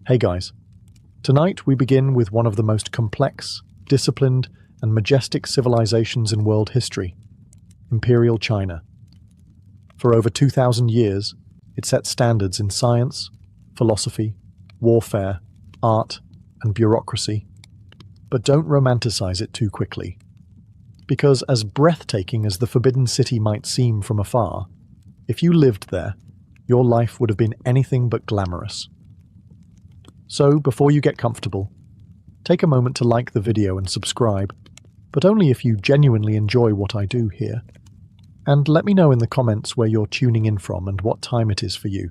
Hey guys, tonight we begin with one of the most complex, disciplined, and majestic civilizations in world history, Imperial China. For over 2,000 years, it set standards in science, philosophy, warfare, art, and bureaucracy. But don't romanticize it too quickly. Because as breathtaking as the Forbidden City might seem from afar, if you lived there, your life would have been anything but glamorous. So, before you get comfortable, take a moment to like the video and subscribe, but only if you genuinely enjoy what I do here. And let me know in the comments where you're tuning in from and what time it is for you.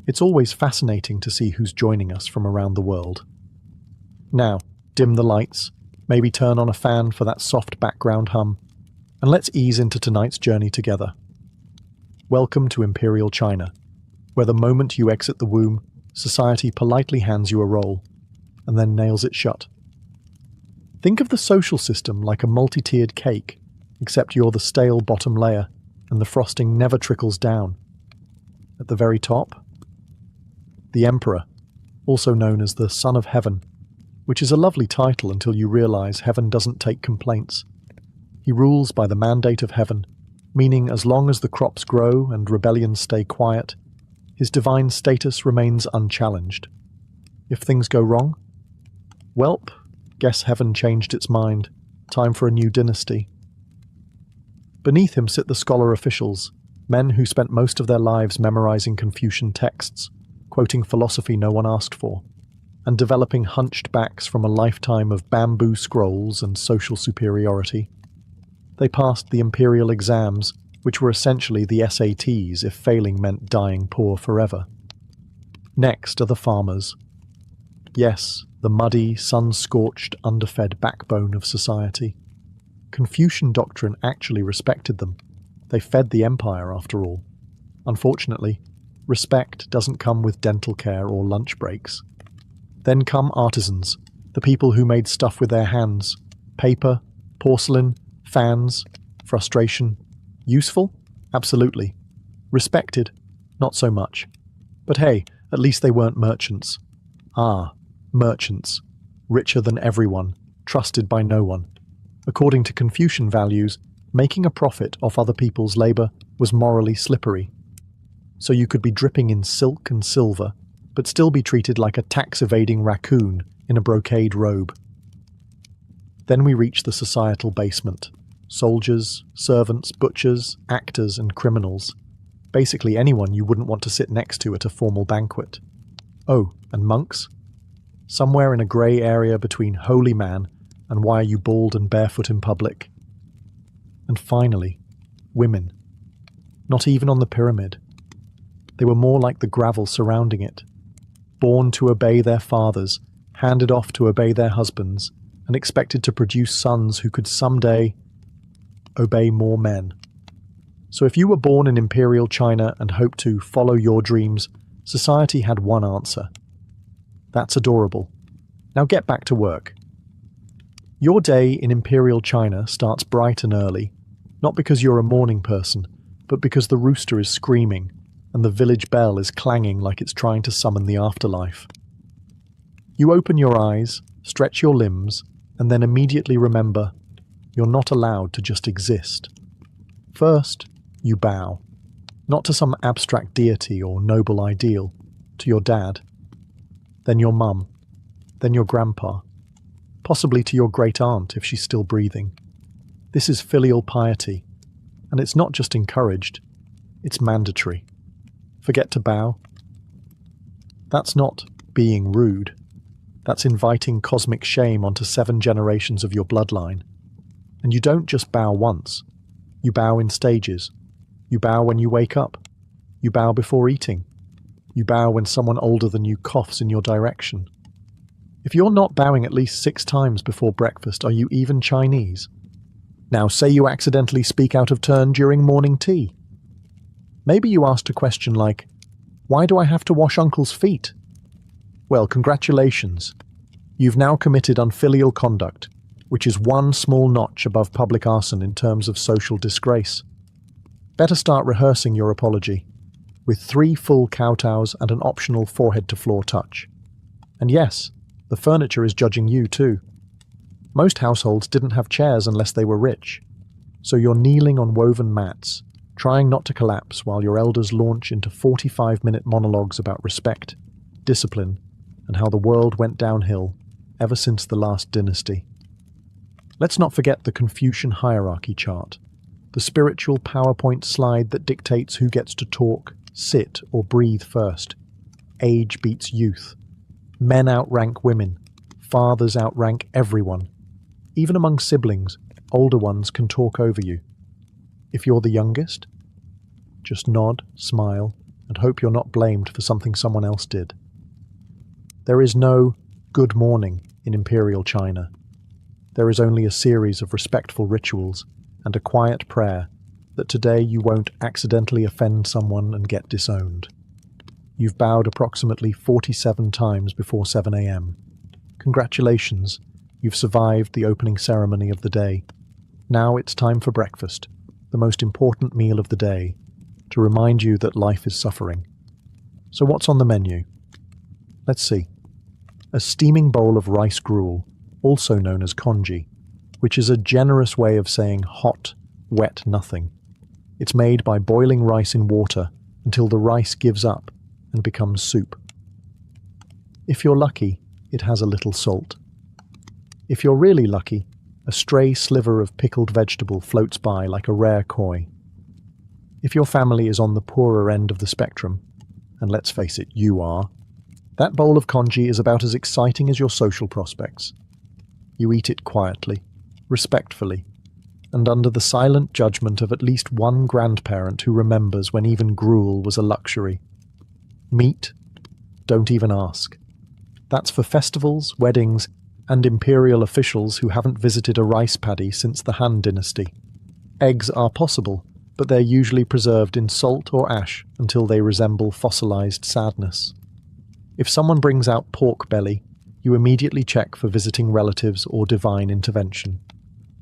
It's always fascinating to see who's joining us from around the world. Now, dim the lights, maybe turn on a fan for that soft background hum, and let's ease into tonight's journey together. Welcome to Imperial China, where the moment you exit the womb, society politely hands you a roll, and then nails it shut. Think of the social system like a multi-tiered cake, except you're the stale bottom layer, and the frosting never trickles down. At the very top, the Emperor, also known as the Son of Heaven, which is a lovely title until you realize heaven doesn't take complaints. He rules by the mandate of heaven, meaning as long as the crops grow and rebellions stay quiet, his divine status remains unchallenged. If things go wrong, welp, guess heaven changed its mind. Time for a new dynasty. Beneath him sit the scholar officials, men who spent most of their lives memorizing Confucian texts, quoting philosophy no one asked for, and developing hunched backs from a lifetime of bamboo scrolls and social superiority. They passed the imperial exams, which were essentially the SATs if failing meant dying poor forever. Next are the farmers. Yes, the muddy, sun-scorched, underfed backbone of society. Confucian doctrine actually respected them. They fed the empire, after all. Unfortunately, respect doesn't come with dental care or lunch breaks. Then come artisans, the people who made stuff with their hands. Paper, porcelain, fans, frustration. Useful? Absolutely. Respected? Not so much. But hey, at least they weren't merchants. Ah, merchants. Richer than everyone, trusted by no one. According to Confucian values, making a profit off other people's labor was morally slippery. So you could be dripping in silk and silver, but still be treated like a tax-evading raccoon in a brocade robe. Then we reach the societal basement. Soldiers, servants, butchers, actors, and criminals. Basically anyone you wouldn't want to sit next to at a formal banquet. Oh, and monks? Somewhere in a grey area between holy man and why are you bald and barefoot in public. And finally, women. Not even on the pyramid. They were more like the gravel surrounding it. Born to obey their fathers, handed off to obey their husbands, and expected to produce sons who could someday obey more men. So if you were born in Imperial China and hoped to follow your dreams, society had one answer. That's adorable. Now get back to work. Your day in Imperial China starts bright and early, not because you're a morning person, but because the rooster is screaming and the village bell is clanging like it's trying to summon the afterlife. You open your eyes, stretch your limbs, and then immediately remember you're not allowed to just exist. First, you bow. Not to some abstract deity or noble ideal, to your dad. Then your mum. Then your grandpa. Possibly to your great-aunt if she's still breathing. This is filial piety, and it's not just encouraged, it's mandatory. Forget to bow? That's not being rude. That's inviting cosmic shame onto 7 generations of your bloodline. And you don't just bow once. You bow in stages. You bow when you wake up. You bow before eating. You bow when someone older than you coughs in your direction. If you're not bowing at least 6 times before breakfast, are you even Chinese? Now say you accidentally speak out of turn during morning tea. Maybe you asked a question like, "Why do I have to wash Uncle's feet?" Well, congratulations. You've now committed unfilial conduct, which is one small notch above public arson in terms of social disgrace. Better start rehearsing your apology, with 3 full kowtows and an optional forehead-to-floor touch. And yes, the furniture is judging you too. Most households didn't have chairs unless they were rich, so you're kneeling on woven mats, trying not to collapse while your elders launch into 45-minute monologues about respect, discipline, and how the world went downhill ever since the last dynasty. Let's not forget the Confucian hierarchy chart, the spiritual PowerPoint slide that dictates who gets to talk, sit, or breathe first. Age beats youth. Men outrank women. Fathers outrank everyone. Even among siblings, older ones can talk over you. If you're the youngest, just nod, smile, and hope you're not blamed for something someone else did. There is no good morning in Imperial China. There is only a series of respectful rituals and a quiet prayer that today you won't accidentally offend someone and get disowned. You've bowed approximately 47 times before 7 a.m. Congratulations, you've survived the opening ceremony of the day. Now it's time for breakfast, the most important meal of the day, to remind you that life is suffering. So what's on the menu? Let's see. A steaming bowl of rice gruel, also known as congee, which is a generous way of saying hot, wet nothing. It's made by boiling rice in water until the rice gives up and becomes soup. If you're lucky, it has a little salt. If you're really lucky, a stray sliver of pickled vegetable floats by like a rare koi. If your family is on the poorer end of the spectrum, and let's face it, you are, that bowl of congee is about as exciting as your social prospects. You eat it quietly, respectfully, and under the silent judgment of at least one grandparent who remembers when even gruel was a luxury. Meat? Don't even ask. That's for festivals, weddings, and imperial officials who haven't visited a rice paddy since the Han Dynasty. Eggs are possible, but they're usually preserved in salt or ash until they resemble fossilized sadness. If someone brings out pork belly, you immediately check for visiting relatives or divine intervention.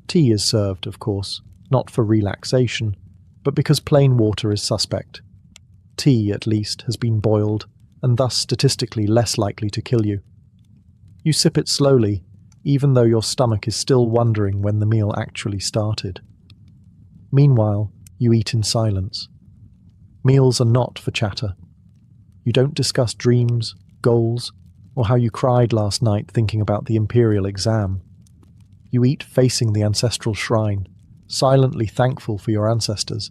Tea is served, of course, not for relaxation, but because plain water is suspect. Tea, at least, has been boiled, and thus statistically less likely to kill you. You sip it slowly, even though your stomach is still wondering when the meal actually started. Meanwhile, you eat in silence. Meals are not for chatter. You don't discuss dreams, goals, or how you cried last night thinking about the imperial exam. You eat facing the ancestral shrine, silently thankful for your ancestors,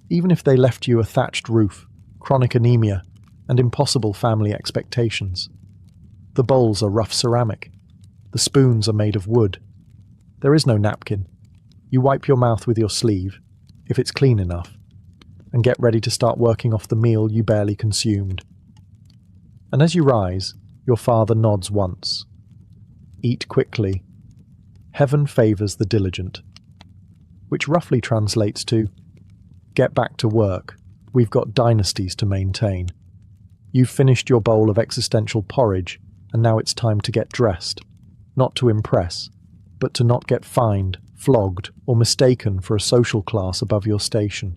even if they left you a thatched roof, chronic anemia, and impossible family expectations. The bowls are rough ceramic. The spoons are made of wood. There is no napkin. You wipe your mouth with your sleeve, if it's clean enough, and get ready to start working off the meal you barely consumed. And as you rise, your father nods once. Eat quickly. Heaven favours the diligent. Which roughly translates to, get back to work. We've got dynasties to maintain. You've finished your bowl of existential porridge, and now it's time to get dressed. Not to impress, but to not get fined, flogged, or mistaken for a social class above your station.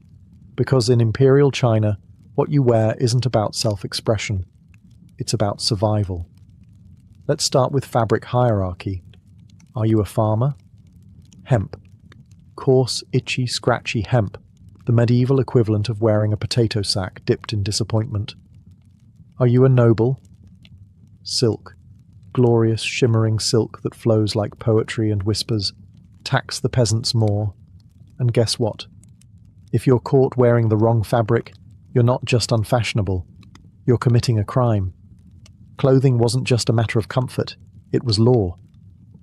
Because in Imperial China, what you wear isn't about self-expression. It's about survival. Let's start with fabric hierarchy. Are you a farmer? Hemp. Coarse, itchy, scratchy hemp, the medieval equivalent of wearing a potato sack dipped in disappointment. Are you a noble? Silk. Glorious, shimmering silk that flows like poetry and whispers, tax the peasants more. And guess what? If you're caught wearing the wrong fabric, you're not just unfashionable, you're committing a crime. Clothing wasn't just a matter of comfort, it was law.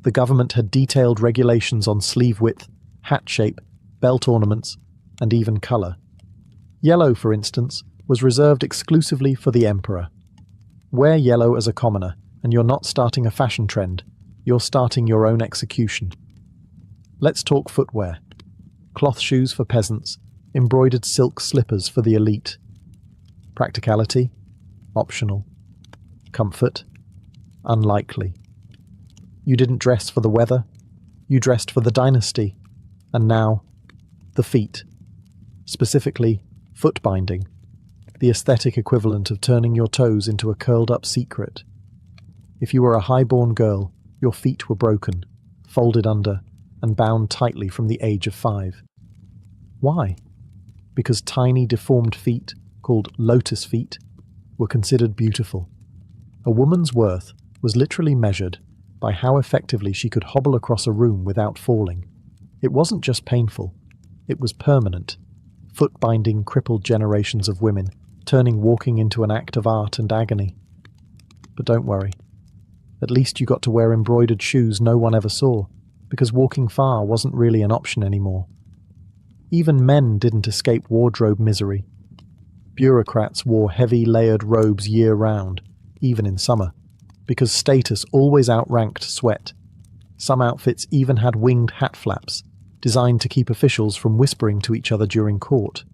The government had detailed regulations on sleeve width, hat shape, belt ornaments, and even colour. Yellow, for instance, was reserved exclusively for the emperor. Wear yellow as a commoner, and you're not starting a fashion trend, you're starting your own execution. Let's talk footwear. Cloth shoes for peasants, embroidered silk slippers for the elite. Practicality? Optional. Comfort? Unlikely. You didn't dress for the weather, you dressed for the dynasty. And now, the feet. Specifically, foot binding. The aesthetic equivalent of turning your toes into a curled-up secret. If you were a high-born girl, your feet were broken, folded under, and bound tightly from the age of 5. Why? Because tiny deformed feet, called lotus feet, were considered beautiful. A woman's worth was literally measured by how effectively she could hobble across a room without falling. It wasn't just painful, it was permanent, foot-binding crippled generations of women, turning walking into an act of art and agony. But don't worry. At least you got to wear embroidered shoes no one ever saw, because walking far wasn't really an option anymore. Even men didn't escape wardrobe misery. Bureaucrats wore heavy layered robes year-round, even in summer, because status always outranked sweat. Some outfits even had winged hat flaps, designed to keep officials from whispering to each other during court.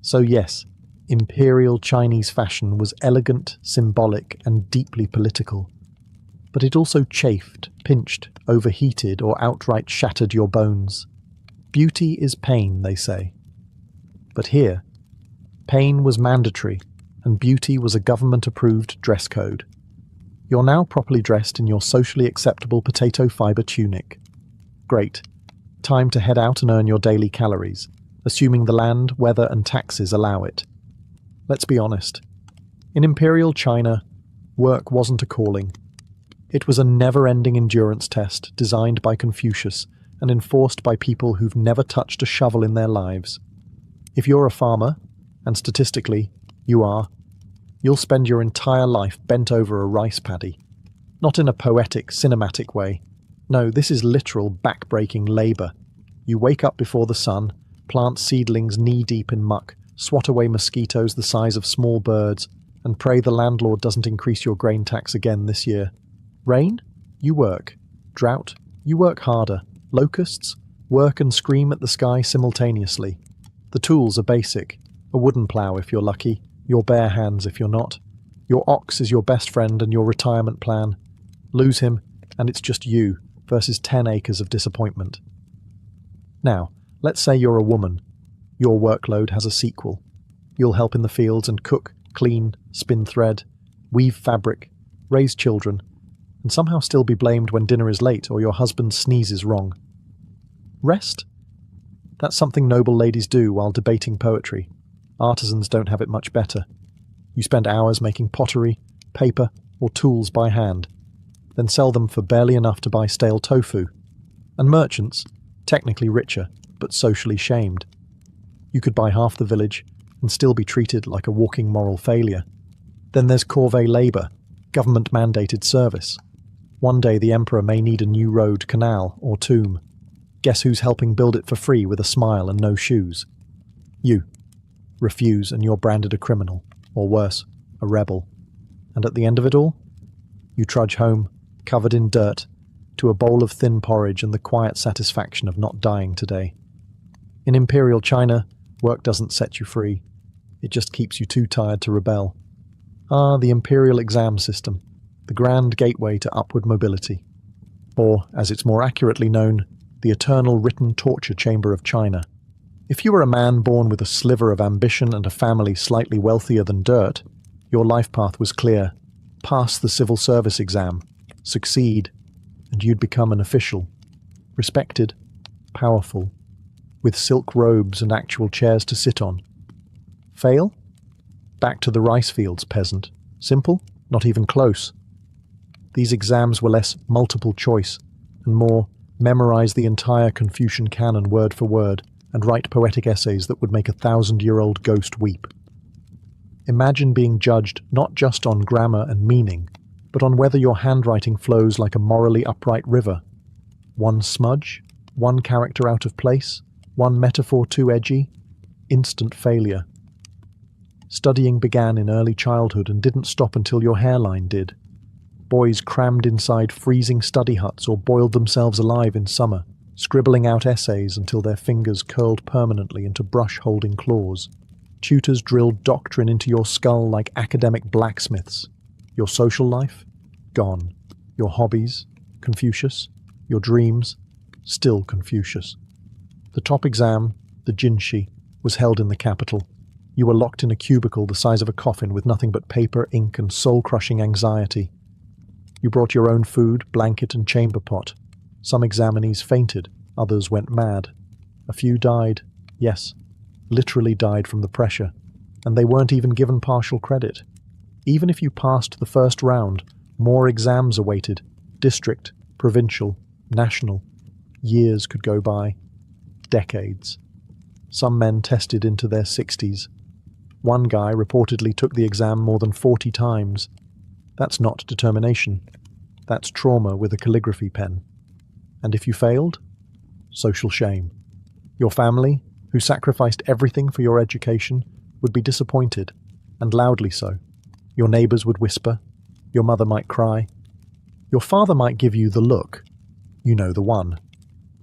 So yes, imperial Chinese fashion was elegant, symbolic, and deeply political. But it also chafed, pinched, overheated, or outright shattered your bones. Beauty is pain, they say. But here, pain was mandatory, and beauty was a government-approved dress code. You're now properly dressed in your socially acceptable potato fiber tunic. Great. Time to head out and earn your daily calories, assuming the land, weather, and taxes allow it. Let's be honest. In imperial China, work wasn't a calling. It was a never-ending endurance test designed by Confucius and enforced by people who've never touched a shovel in their lives. If you're a farmer, and statistically, you are, you'll spend your entire life bent over a rice paddy. Not in a poetic, cinematic way. No, this is literal back-breaking labour. You wake up before the sun, plant seedlings knee-deep in muck, swat away mosquitoes the size of small birds, and pray the landlord doesn't increase your grain tax again this year. Rain? You work. Drought? You work harder. Locusts? Work and scream at the sky simultaneously. The tools are basic. A wooden plough if you're lucky, your bare hands if you're not. Your ox is your best friend and your retirement plan. Lose him, and it's just you versus 10 acres of disappointment. Now, let's say you're a woman. Your workload has a sequel. You'll help in the fields and cook, clean, spin thread, weave fabric, raise children, and somehow still be blamed when dinner is late or your husband sneezes wrong. Rest? That's something noble ladies do while debating poetry. Artisans don't have it much better. You spend hours making pottery, paper, or tools by hand, then sell them for barely enough to buy stale tofu. And merchants, technically richer, but socially shamed. You could buy half the village and still be treated like a walking moral failure. Then there's corvée labour, government-mandated service. One day the emperor may need a new road, canal, or tomb. Guess who's helping build it for free with a smile and no shoes? You. Refuse and you're branded a criminal, or worse, a rebel. And at the end of it all, you trudge home, covered in dirt, to a bowl of thin porridge and the quiet satisfaction of not dying today. In imperial China, work doesn't set you free. It just keeps you too tired to rebel. Ah, the imperial exam system, the grand gateway to upward mobility. Or, as it's more accurately known, the eternal written torture chamber of China. If you were a man born with a sliver of ambition and a family slightly wealthier than dirt, your life path was clear. Pass the civil service exam, succeed, and you'd become an official. Respected, powerful, with silk robes and actual chairs to sit on. Fail? Back to the rice fields, peasant. Simple? Not even close. These exams were less multiple choice and more memorize the entire Confucian canon word for word and write poetic essays that would make a 1,000-year-old ghost weep. Imagine being judged not just on grammar and meaning, but on whether your handwriting flows like a morally upright river. One smudge, one character out of place, one metaphor too edgy, instant failure. Studying began in early childhood and didn't stop until your hairline did. Boys crammed inside freezing study huts or boiled themselves alive in summer, scribbling out essays until their fingers curled permanently into brush-holding claws. Tutors drilled doctrine into your skull like academic blacksmiths. Your social life? Gone. Your hobbies? Confucius. Your dreams? Still Confucius. The top exam, the Jinshi, was held in the capital. You were locked in a cubicle the size of a coffin with nothing but paper, ink, and soul-crushing anxiety. You brought your own food, blanket, and chamber pot. Some examinees fainted, others went mad. A few died, yes, literally died from the pressure, and they weren't even given partial credit. Even if you passed the first round, more exams awaited, district, provincial, national. Years could go by. Decades. Some men tested into their 60s. One guy reportedly took the exam more than 40 times. That's not determination. That's trauma with a calligraphy pen. And if you failed? Social shame. Your family, who sacrificed everything for your education, would be disappointed, and loudly so. Your neighbours would whisper. Your mother might cry. Your father might give you the look. You know the one.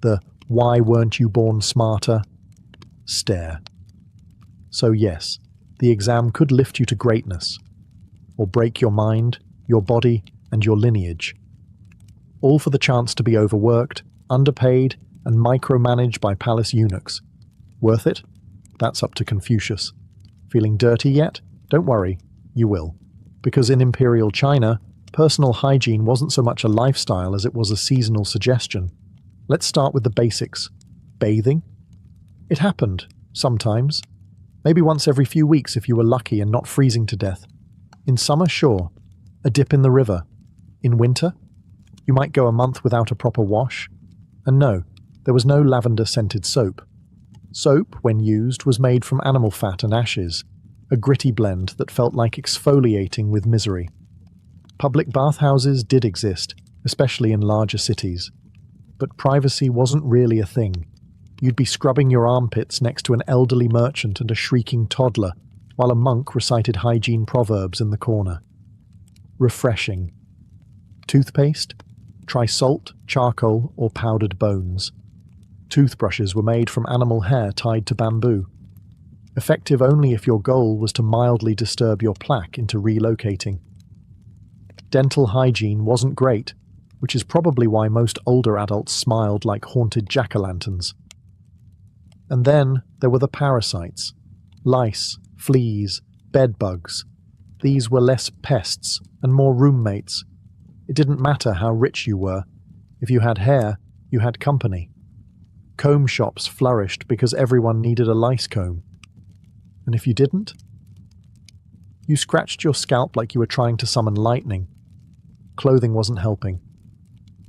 The "why weren't you born smarter?" stare. So yes, the exam could lift you to greatness, or break your mind, your body, and your lineage. All for the chance to be overworked, underpaid, and micromanaged by palace eunuchs. Worth it? That's up to Confucius. Feeling dirty yet? Don't worry, you will. Because in Imperial China, personal hygiene wasn't so much a lifestyle as it was a seasonal suggestion. Let's start with the basics. Bathing? It happened, sometimes. Maybe once every few weeks if you were lucky and not freezing to death. In summer, sure. A dip in the river. In winter? You might go a month without a proper wash. And no, there was no lavender-scented soap. Soap, when used, was made from animal fat and ashes, a gritty blend that felt like exfoliating with misery. Public bathhouses did exist, especially in larger cities. But privacy wasn't really a thing. You'd be scrubbing your armpits next to an elderly merchant and a shrieking toddler, while a monk recited hygiene proverbs in the corner. Refreshing. Toothpaste? Try salt, charcoal, or powdered bones. Toothbrushes were made from animal hair tied to bamboo. Effective only if your goal was to mildly disturb your plaque into relocating. Dental hygiene wasn't great, which is probably why most older adults smiled like haunted jack-o'-lanterns. And then there were the parasites. Lice, fleas, bedbugs. These were less pests and more roommates. It didn't matter how rich you were. If you had hair, you had company. Comb shops flourished because everyone needed a lice comb. And if you didn't? You scratched your scalp like you were trying to summon lightning. Clothing wasn't helping.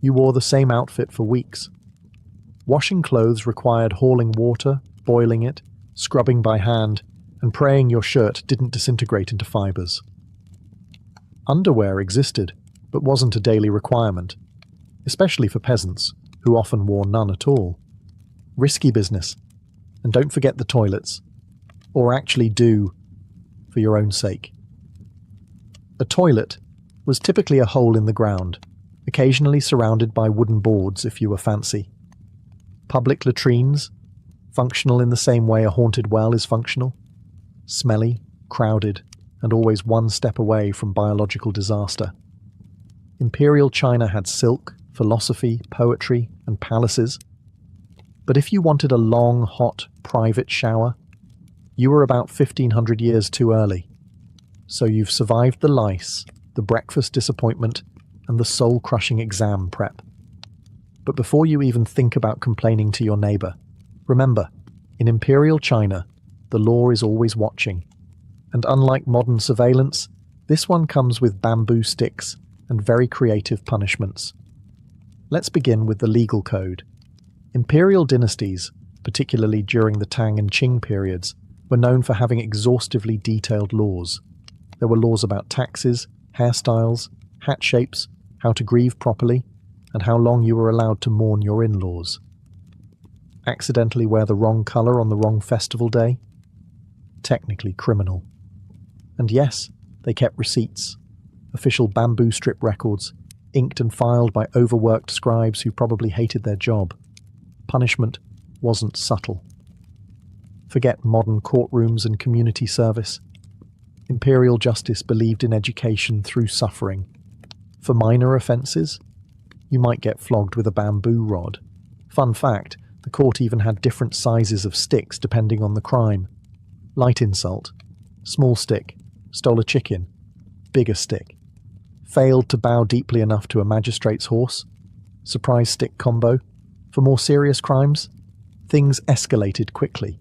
You wore the same outfit for weeks. Washing clothes required hauling water, boiling it, scrubbing by hand, and praying your shirt didn't disintegrate into fibers. Underwear existed, but wasn't a daily requirement, especially for peasants, who often wore none at all. Risky business. And don't forget the toilets. Or actually do, for your own sake. A toilet was typically a hole in the ground, occasionally surrounded by wooden boards if you were fancy. Public latrines, functional in the same way a haunted well is functional. Smelly, crowded, and always one step away from biological disaster. Imperial China had silk, philosophy, poetry, and palaces. But if you wanted a long, hot, private shower, you were about 1,500 years too early. So you've survived the lice, the breakfast disappointment, and the soul-crushing exam prep. But before you even think about complaining to your neighbour, remember, in Imperial China, the law is always watching. And unlike modern surveillance, this one comes with bamboo sticks and very creative punishments. Let's begin with the legal code. Imperial dynasties, particularly during the Tang and Qing periods, were known for having exhaustively detailed laws. There were laws about taxes, hairstyles, hat shapes, how to grieve properly, and how long you were allowed to mourn your in-laws. Accidentally wear the wrong colour on the wrong festival day? Technically criminal. And yes, they kept receipts. Official bamboo strip records, inked and filed by overworked scribes who probably hated their job. Punishment wasn't subtle. Forget modern courtrooms and community service. Imperial justice believed in education through suffering. For minor offences, you might get flogged with a bamboo rod. Fun fact, the court even had different sizes of sticks depending on the crime. Light insult, small stick, stole a chicken, bigger stick. Failed to bow deeply enough to a magistrate's horse? Surprise stick combo? For more serious crimes, things escalated quickly.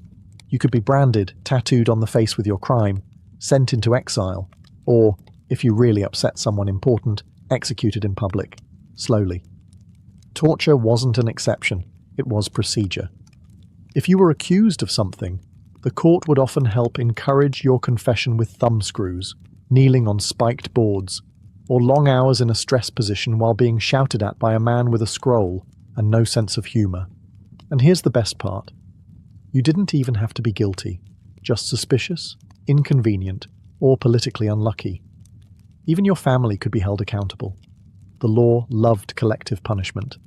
You could be branded, tattooed on the face with your crime, sent into exile, or, if you really upset someone important, executed in public, slowly. Torture wasn't an exception, it was procedure. If you were accused of something, the court would often help encourage your confession with thumbscrews, kneeling on spiked boards, or long hours in a stress position while being shouted at by a man with a scroll and no sense of humour. And here's the best part. You didn't even have to be guilty, just suspicious, inconvenient, or politically unlucky. Even your family could be held accountable. The law loved collective punishment.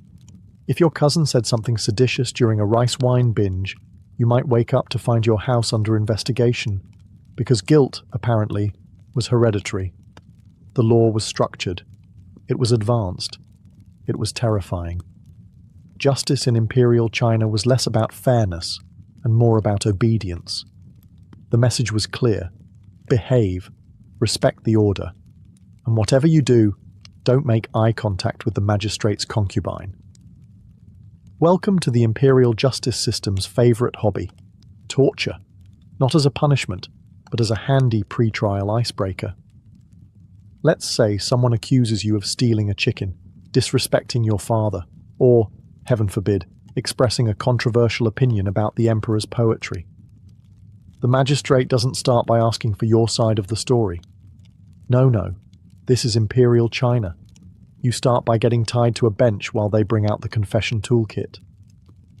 If your cousin said something seditious during a rice wine binge, you might wake up to find your house under investigation, because guilt, apparently, was hereditary. The law was structured. It was advanced. It was terrifying. Justice in Imperial China was less about fairness and more about obedience. The message was clear. Behave. Respect the order. And whatever you do, don't make eye contact with the magistrate's concubine. Welcome to the imperial justice system's favourite hobby, torture, not as a punishment, but as a handy pre-trial icebreaker. Let's say someone accuses you of stealing a chicken, disrespecting your father, or, heaven forbid, expressing a controversial opinion about the emperor's poetry. The magistrate doesn't start by asking for your side of the story. No, this is Imperial China. You start by getting tied to a bench while they bring out the confession toolkit.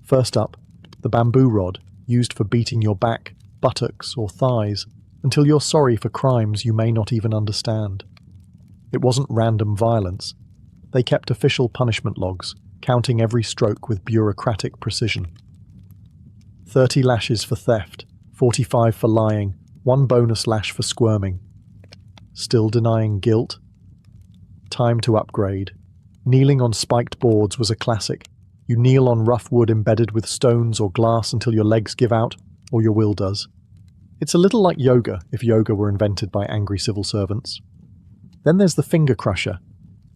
First up, the bamboo rod, used for beating your back, buttocks, or thighs, until you're sorry for crimes you may not even understand. It wasn't random violence. They kept official punishment logs, counting every stroke with bureaucratic precision. 30 lashes for theft, 45 for lying, 1 bonus lash for squirming. Still denying guilt? Time to upgrade. Kneeling on spiked boards was a classic. You kneel on rough wood embedded with stones or glass until your legs give out, or your will does. It's a little like yoga, if yoga were invented by angry civil servants. Then there's the finger crusher.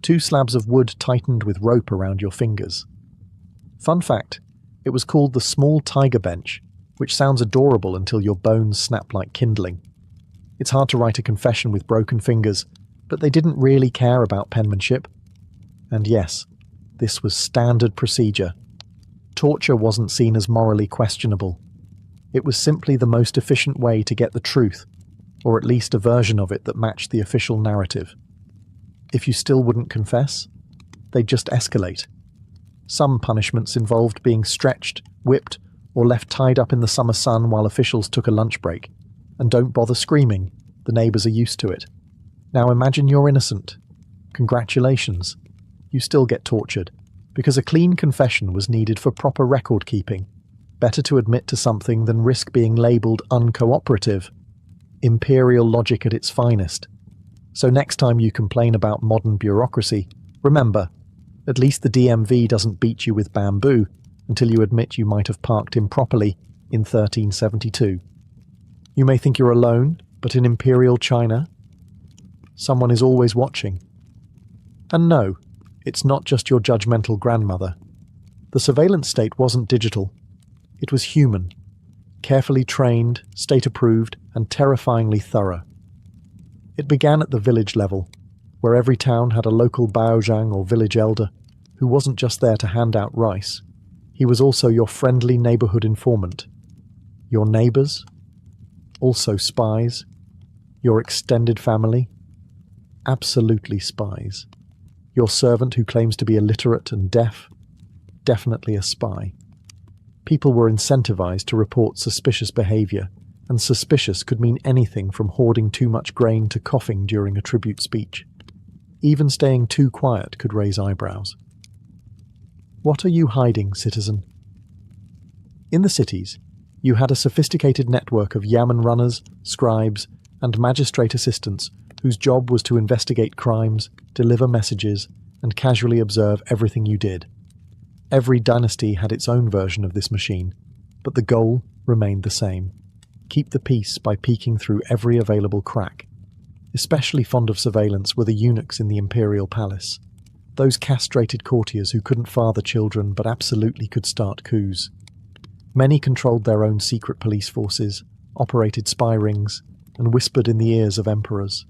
2 slabs of wood tightened with rope around your fingers. Fun fact, it was called the small tiger bench, which sounds adorable until your bones snap like kindling. It's hard to write a confession with broken fingers, but they didn't really care about penmanship. And yes, this was standard procedure. Torture wasn't seen as morally questionable. It was simply the most efficient way to get the truth, or at least a version of it that matched the official narrative. If you still wouldn't confess, they'd just escalate. Some punishments involved being stretched, whipped, or left tied up in the summer sun while officials took a lunch break. And don't bother screaming, the neighbours are used to it. Now imagine you're innocent. Congratulations. You still get tortured, because a clean confession was needed for proper record keeping. Better to admit to something than risk being labelled uncooperative. Imperial logic at its finest. So next time you complain about modern bureaucracy, remember, at least the DMV doesn't beat you with bamboo until you admit you might have parked improperly in 1372. You may think you're alone, but in Imperial China, someone is always watching. And no, it's not just your judgmental grandmother. The surveillance state wasn't digital. It was human, carefully trained, state-approved, and terrifyingly thorough. It began at the village level, where every town had a local baozhang or village elder who wasn't just there to hand out rice. He was also your friendly neighborhood informant. Your neighbors? Also spies? Your extended family? Absolutely spies. Your servant who claims to be illiterate and deaf? Definitely a spy. People were incentivized to report suspicious behavior, and suspicious could mean anything from hoarding too much grain to coughing during a tribute speech. Even staying too quiet could raise eyebrows. What are you hiding, citizen? In the cities, you had a sophisticated network of yamen runners, scribes, and magistrate assistants whose job was to investigate crimes, deliver messages, and casually observe everything you did. Every dynasty had its own version of this machine, but the goal remained the same: keep the peace by peeking through every available crack. Especially fond of surveillance were the eunuchs in the imperial palace, those castrated courtiers who couldn't father children but absolutely could start coups. Many controlled their own secret police forces, operated spy rings, and whispered in the ears of emperors.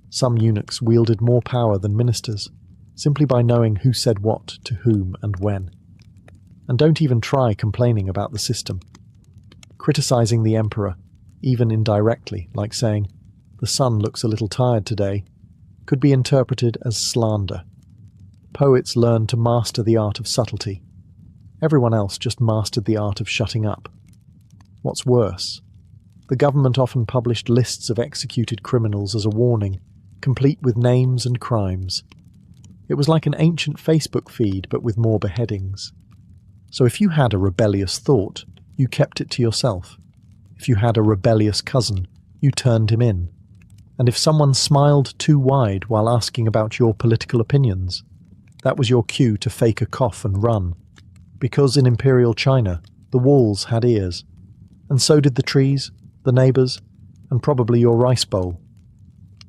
Some eunuchs wielded more power than ministers, simply by knowing who said what to whom and when. And don't even try complaining about the system. Criticizing the emperor, even indirectly, like saying, "The sun looks a little tired today," could be interpreted as slander. Poets learned to master the art of subtlety. Everyone else just mastered the art of shutting up. What's worse, the government often published lists of executed criminals as a warning, complete with names and crimes. It was like an ancient Facebook feed, but with more beheadings. So if you had a rebellious thought, you kept it to yourself. If you had a rebellious cousin, you turned him in. And if someone smiled too wide while asking about your political opinions, that was your cue to fake a cough and run. Because in Imperial China, the walls had ears. And so did the trees, the neighbours, and probably your rice bowl.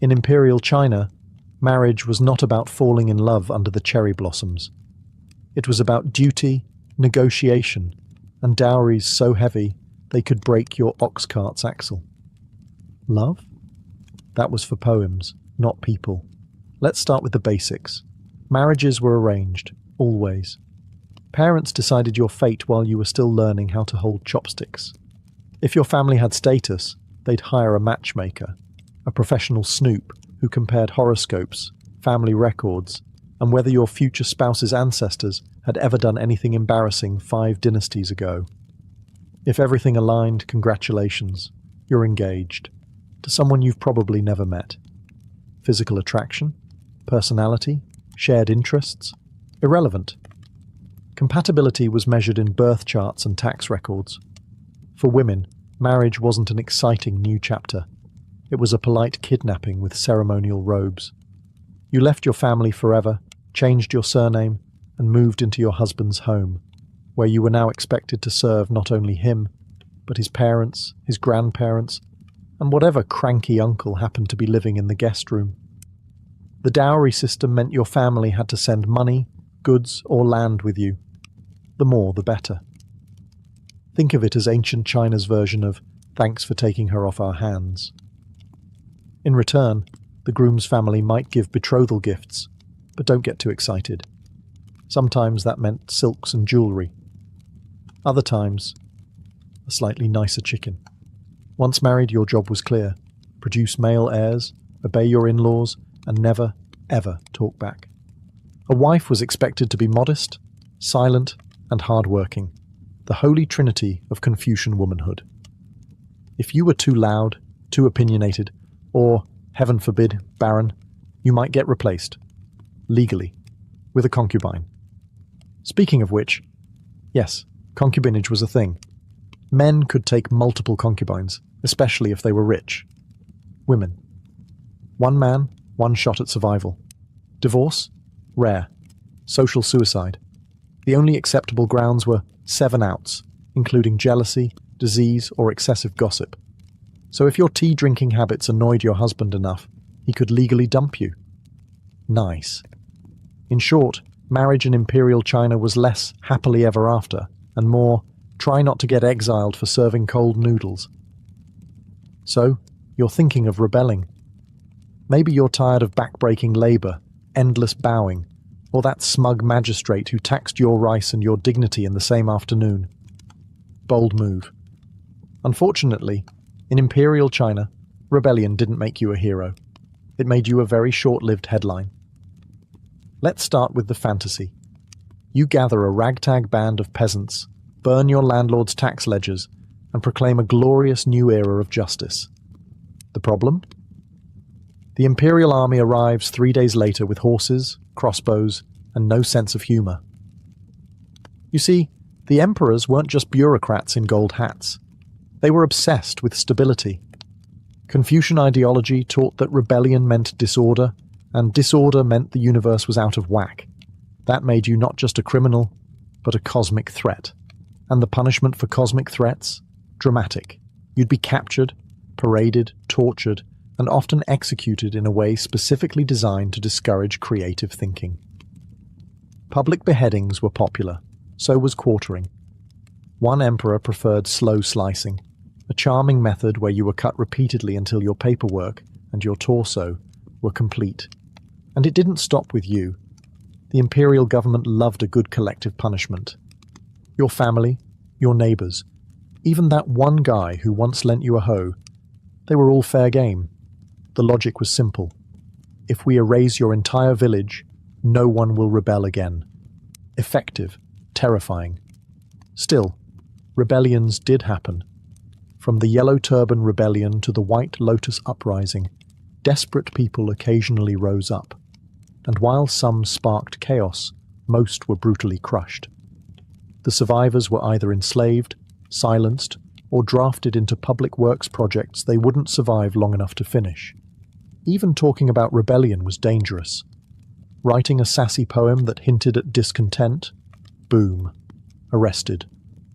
In Imperial China, marriage was not about falling in love under the cherry blossoms. It was about duty, negotiation, and dowries so heavy they could break your ox cart's axle. Love? That was for poems, not people. Let's start with the basics. Marriages were arranged, always. Parents decided your fate while you were still learning how to hold chopsticks. If your family had status, they'd hire a matchmaker, a professional snoop who compared horoscopes, family records, and whether your future spouse's ancestors had ever done anything embarrassing 5 dynasties ago. If everything aligned, congratulations, you're engaged. To someone you've probably never met. Physical attraction? Personality? Shared interests? Irrelevant. Compatibility was measured in birth charts and tax records. For women, marriage wasn't an exciting new chapter. It was a polite kidnapping with ceremonial robes. You left your family forever, changed your surname, and moved into your husband's home, where you were now expected to serve not only him, but his parents, his grandparents, and whatever cranky uncle happened to be living in the guest room. The dowry system meant your family had to send money, goods, or land with you. The more, the better. Think of it as ancient China's version of "thanks for taking her off our hands." In return, the groom's family might give betrothal gifts, but don't get too excited. Sometimes that meant silks and jewellery. Other times, a slightly nicer chicken. Once married, your job was clear. Produce male heirs, obey your in-laws, and never, ever talk back. A wife was expected to be modest, silent, and hard-working, the holy trinity of Confucian womanhood. If you were too loud, too opinionated, or, heaven forbid, barren, you might get replaced, legally, with a concubine. Speaking of which, yes, concubinage was a thing. Men could take multiple concubines, especially if they were rich. Women. One man, one shot at survival. Divorce? Rare. Social suicide. The only acceptable grounds were 7 outs, including jealousy, disease, or excessive gossip. So if your tea-drinking habits annoyed your husband enough, he could legally dump you. Nice. In short, marriage in Imperial China was less happily ever after, and more try not to get exiled for serving cold noodles. So, you're thinking of rebelling. Maybe you're tired of backbreaking labour, endless bowing, or that smug magistrate who taxed your rice and your dignity in the same afternoon. Bold move. Unfortunately, in Imperial China, rebellion didn't make you a hero. It made you a very short-lived headline. Let's start with the fantasy. You gather a ragtag band of peasants, burn your landlord's tax ledgers, and proclaim a glorious new era of justice. The problem? The Imperial army arrives 3 days later with horses, crossbows, and no sense of humour. You see, the emperors weren't just bureaucrats in gold hats. They were obsessed with stability. Confucian ideology taught that rebellion meant disorder, and disorder meant the universe was out of whack. That made you not just a criminal, but a cosmic threat. And the punishment for cosmic threats? Dramatic. You'd be captured, paraded, tortured, and often executed in a way specifically designed to discourage creative thinking. Public beheadings were popular, so was quartering. One emperor preferred slow slicing, a charming method where you were cut repeatedly until your paperwork and your torso were complete. And it didn't stop with you. The imperial government loved a good collective punishment. Your family, your neighbors, even that one guy who once lent you a hoe, they were all fair game. The logic was simple. If we erase your entire village, no one will rebel again. Effective, terrifying. Still, rebellions did happen. From the Yellow Turban Rebellion to the White Lotus Uprising, desperate people occasionally rose up. And while some sparked chaos, most were brutally crushed. The survivors were either enslaved, silenced, or drafted into public works projects they wouldn't survive long enough to finish. Even talking about rebellion was dangerous. Writing a sassy poem that hinted at discontent? Boom. Arrested.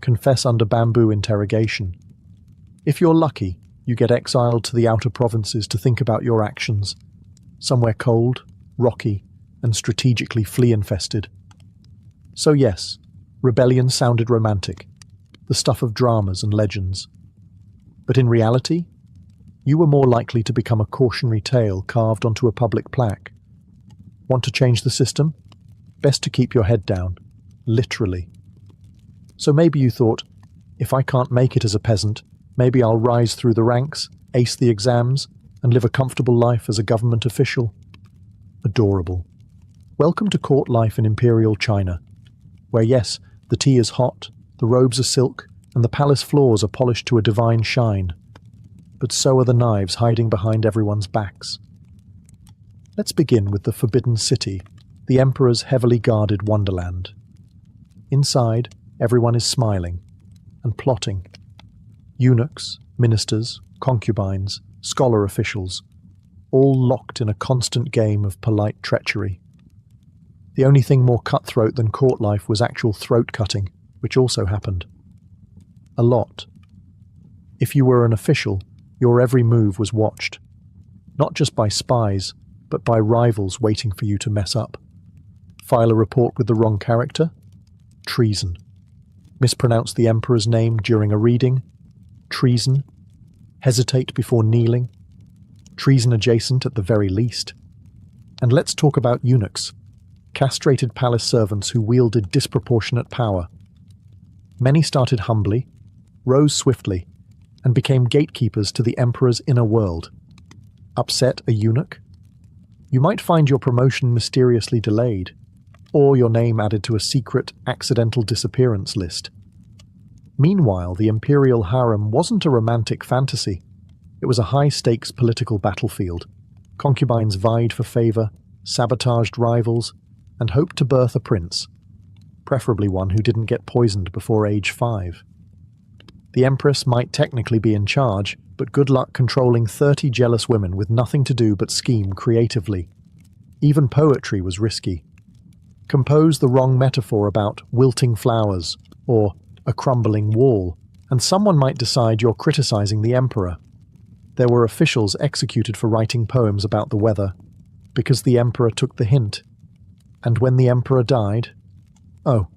Confess under bamboo interrogation. If you're lucky, you get exiled to the outer provinces to think about your actions. Somewhere cold, rocky, and strategically flea-infested. So yes, rebellion sounded romantic, the stuff of dramas and legends. But in reality, you were more likely to become a cautionary tale carved onto a public plaque. Want to change the system? Best to keep your head down, literally. So maybe you thought, if I can't make it as a peasant, maybe I'll rise through the ranks, ace the exams, and live a comfortable life as a government official. Adorable. Welcome to court life in Imperial China, where yes, the tea is hot, the robes are silk, and the palace floors are polished to a divine shine. But so are the knives hiding behind everyone's backs. Let's begin with the Forbidden City, the Emperor's heavily guarded wonderland. Inside, everyone is smiling and plotting. Eunuchs, ministers, concubines, scholar officials, all locked in a constant game of polite treachery. The only thing more cutthroat than court life was actual throat-cutting, which also happened. A lot. If you were an official, your every move was watched. Not just by spies, but by rivals waiting for you to mess up. File a report with the wrong character? Treason. Mispronounce the emperor's name during a reading? Treason. Hesitate before kneeling? Treason adjacent at the very least. And let's talk about eunuchs, castrated palace servants who wielded disproportionate power. Many started humbly, rose swiftly, and became gatekeepers to the emperor's inner world. Upset a eunuch? You might find your promotion mysteriously delayed, or your name added to a secret, accidental disappearance list. Meanwhile, the imperial harem wasn't a romantic fantasy. It was a high-stakes political battlefield. Concubines vied for favor, sabotaged rivals, and hoped to birth a prince, preferably one who didn't get poisoned before age 5. The empress might technically be in charge, but good luck controlling 30 jealous women with nothing to do but scheme creatively. Even poetry was risky. Compose the wrong metaphor about wilting flowers or a crumbling wall, and someone might decide you're criticizing the emperor. There were officials executed for writing poems about the weather, because the emperor took the hint. And when the emperor died... Oh,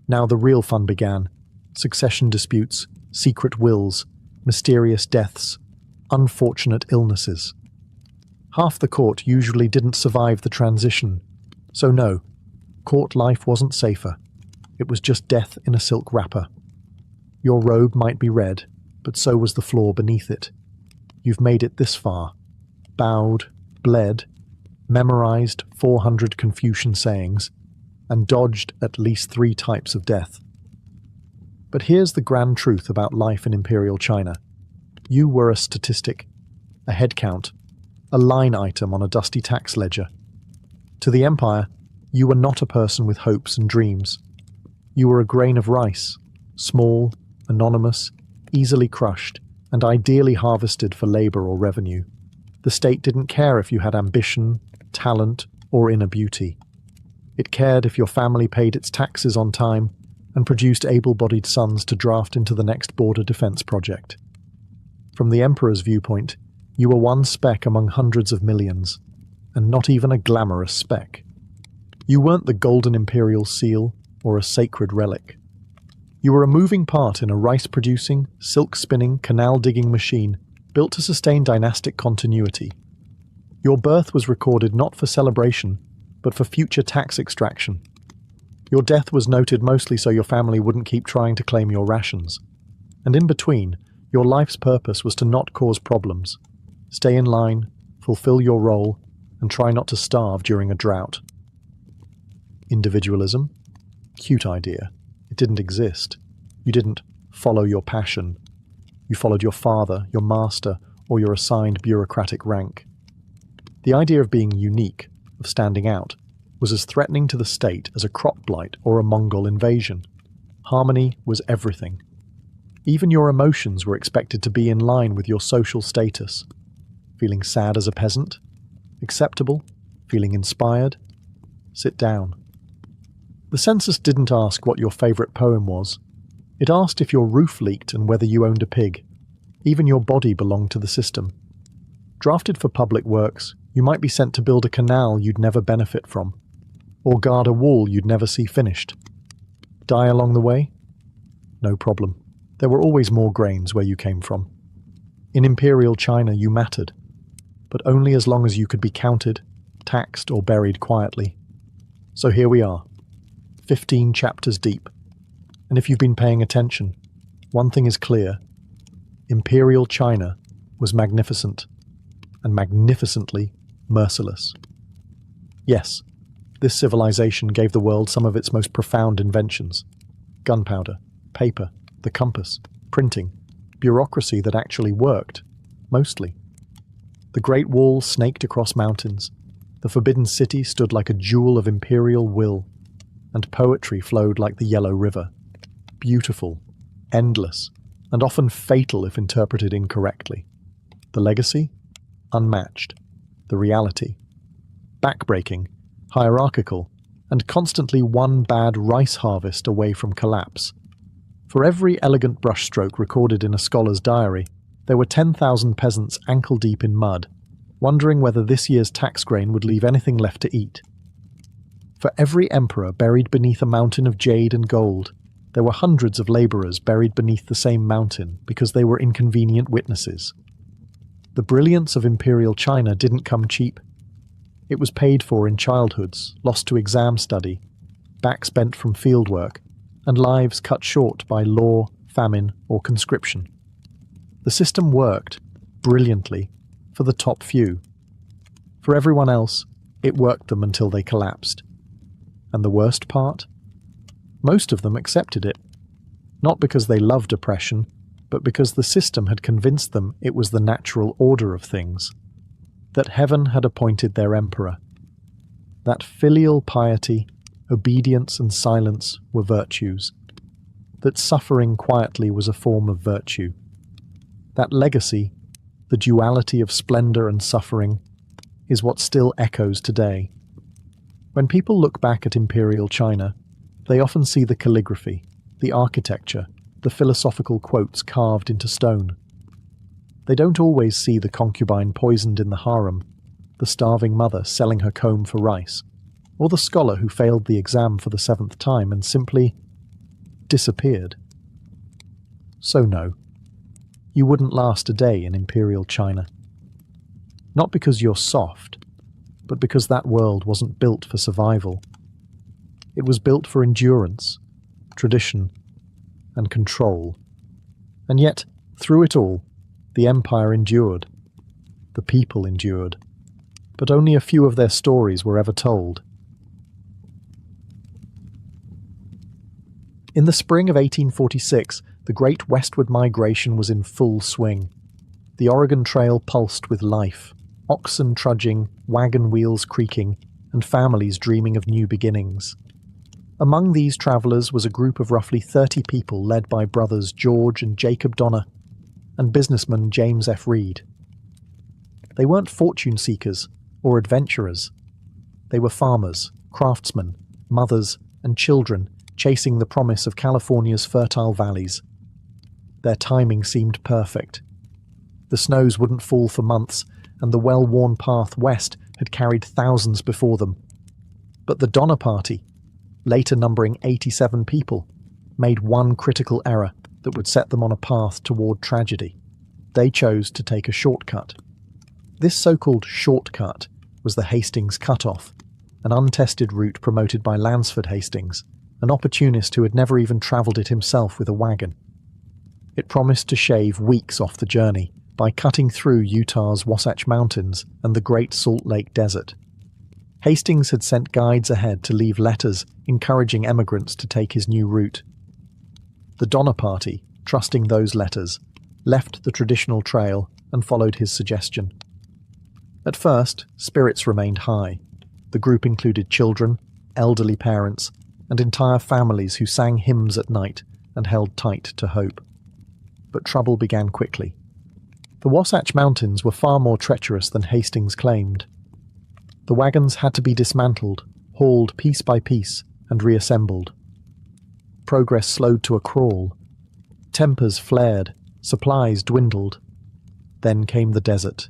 now the real fun began. Succession disputes, secret wills, mysterious deaths, unfortunate illnesses. Half the court usually didn't survive the transition. So no, court life wasn't safer. It was just death in a silk wrapper. Your robe might be red, but so was the floor beneath it. You've made it this far. Bowed, bled, memorized 400 Confucian sayings, and dodged at least 3 types of death. But here's the grand truth about life in Imperial China. You were a statistic, a head count, a line item on a dusty tax ledger. To the empire, you were not a person with hopes and dreams. You were a grain of rice, small, anonymous, easily crushed, and ideally harvested for labor or revenue. The state didn't care if you had ambition, talent, or inner beauty. It cared if your family paid its taxes on time and produced able-bodied sons to draft into the next border defense project. From the emperor's viewpoint, You were one speck among hundreds of millions, and not even a glamorous speck. You weren't the golden imperial seal or a sacred relic. You were a moving part in a rice-producing, silk-spinning, canal-digging machine built to sustain dynastic continuity. Your birth was recorded not for celebration, but for future tax extraction. Your death was noted mostly so your family wouldn't keep trying to claim your rations. And in between, your life's purpose was to not cause problems. Stay in line, fulfill your role, and try not to starve during a drought. Individualism? Cute idea. It didn't exist. You didn't follow your passion. You followed your father, your master, or your assigned bureaucratic rank. The idea of being unique, of standing out, was as threatening to the state as a crop blight or a Mongol invasion. Harmony was everything. Even your emotions were expected to be in line with your social status. Feeling sad as a peasant? Acceptable? Feeling inspired? Sit down. The census didn't ask what your favourite poem was. It asked if your roof leaked and whether you owned a pig. Even your body belonged to the system. Drafted for public works, you might be sent to build a canal you'd never benefit from, or guard a wall you'd never see finished. Die along the way? No problem. There were always more grains where you came from. In Imperial China you mattered, but only as long as you could be counted, taxed, or buried quietly. So here we are, 15 chapters deep. And if you've been paying attention, one thing is clear. Imperial China was magnificent, and magnificently merciless. Yes, this civilization gave the world some of its most profound inventions. Gunpowder, paper, the compass, printing, bureaucracy that actually worked, mostly. The Great Wall snaked across mountains, the Forbidden City stood like a jewel of imperial will, and poetry flowed like the Yellow River. Beautiful, endless, and often fatal if interpreted incorrectly. The legacy? Unmatched. The reality? Backbreaking, hierarchical, and constantly one bad rice harvest away from collapse. For every elegant brushstroke recorded in a scholar's diary, there were 10,000 peasants ankle-deep in mud, wondering whether this year's tax grain would leave anything left to eat. For every emperor buried beneath a mountain of jade and gold, there were hundreds of labourers buried beneath the same mountain because they were inconvenient witnesses. The brilliance of Imperial China didn't come cheap. It was paid for in childhoods, lost to exam study, backs bent from fieldwork, and lives cut short by law, famine, or conscription. The system worked, brilliantly, for the top few. For everyone else, it worked them until they collapsed. And the worst part? Most of them accepted it, not because they loved oppression, but because the system had convinced them it was the natural order of things, that heaven had appointed their emperor, that filial piety, obedience and silence were virtues, that suffering quietly was a form of virtue, that legacy, the duality of splendor and suffering, is what still echoes today. When people look back at Imperial China, they often see the calligraphy, the architecture, the philosophical quotes carved into stone. They don't always see the concubine poisoned in the harem, the starving mother selling her comb for rice, or the scholar who failed the exam for the 7th time and simply disappeared. So no, you wouldn't last a day in Imperial China. Not because you're soft, but because that world wasn't built for survival. It was built for endurance, tradition, and control. And yet, through it all, the empire endured. The people endured. But only a few of their stories were ever told. In the spring of 1846, the Great Westward Migration was in full swing. The Oregon Trail pulsed with life, oxen trudging, wagon wheels creaking, and families dreaming of new beginnings. Among these travellers was a group of roughly 30 people led by brothers George and Jacob Donner and businessman James F. Reed. They weren't fortune seekers or adventurers. They were farmers, craftsmen, mothers, and children chasing the promise of California's fertile valleys. Their timing seemed perfect. The snows wouldn't fall for months, and the well-worn path west had carried thousands before them. But the Donner Party, later numbering 87 people, made one critical error that would set them on a path toward tragedy. They chose to take a shortcut. This so-called shortcut was the Hastings Cut-Off, an untested route promoted by Lansford Hastings, an opportunist who had never even travelled it himself with a wagon. It promised to shave weeks off the journey by cutting through Utah's Wasatch Mountains and the Great Salt Lake Desert. Hastings had sent guides ahead to leave letters encouraging emigrants to take his new route. The Donner Party, trusting those letters, left the traditional trail and followed his suggestion. At first, spirits remained high. The group included children, elderly parents, and entire families who sang hymns at night and held tight to hope. But trouble began quickly. The Wasatch Mountains were far more treacherous than Hastings claimed. The wagons had to be dismantled, hauled piece by piece, and reassembled. Progress slowed to a crawl. Tempers flared, supplies dwindled. Then came the desert.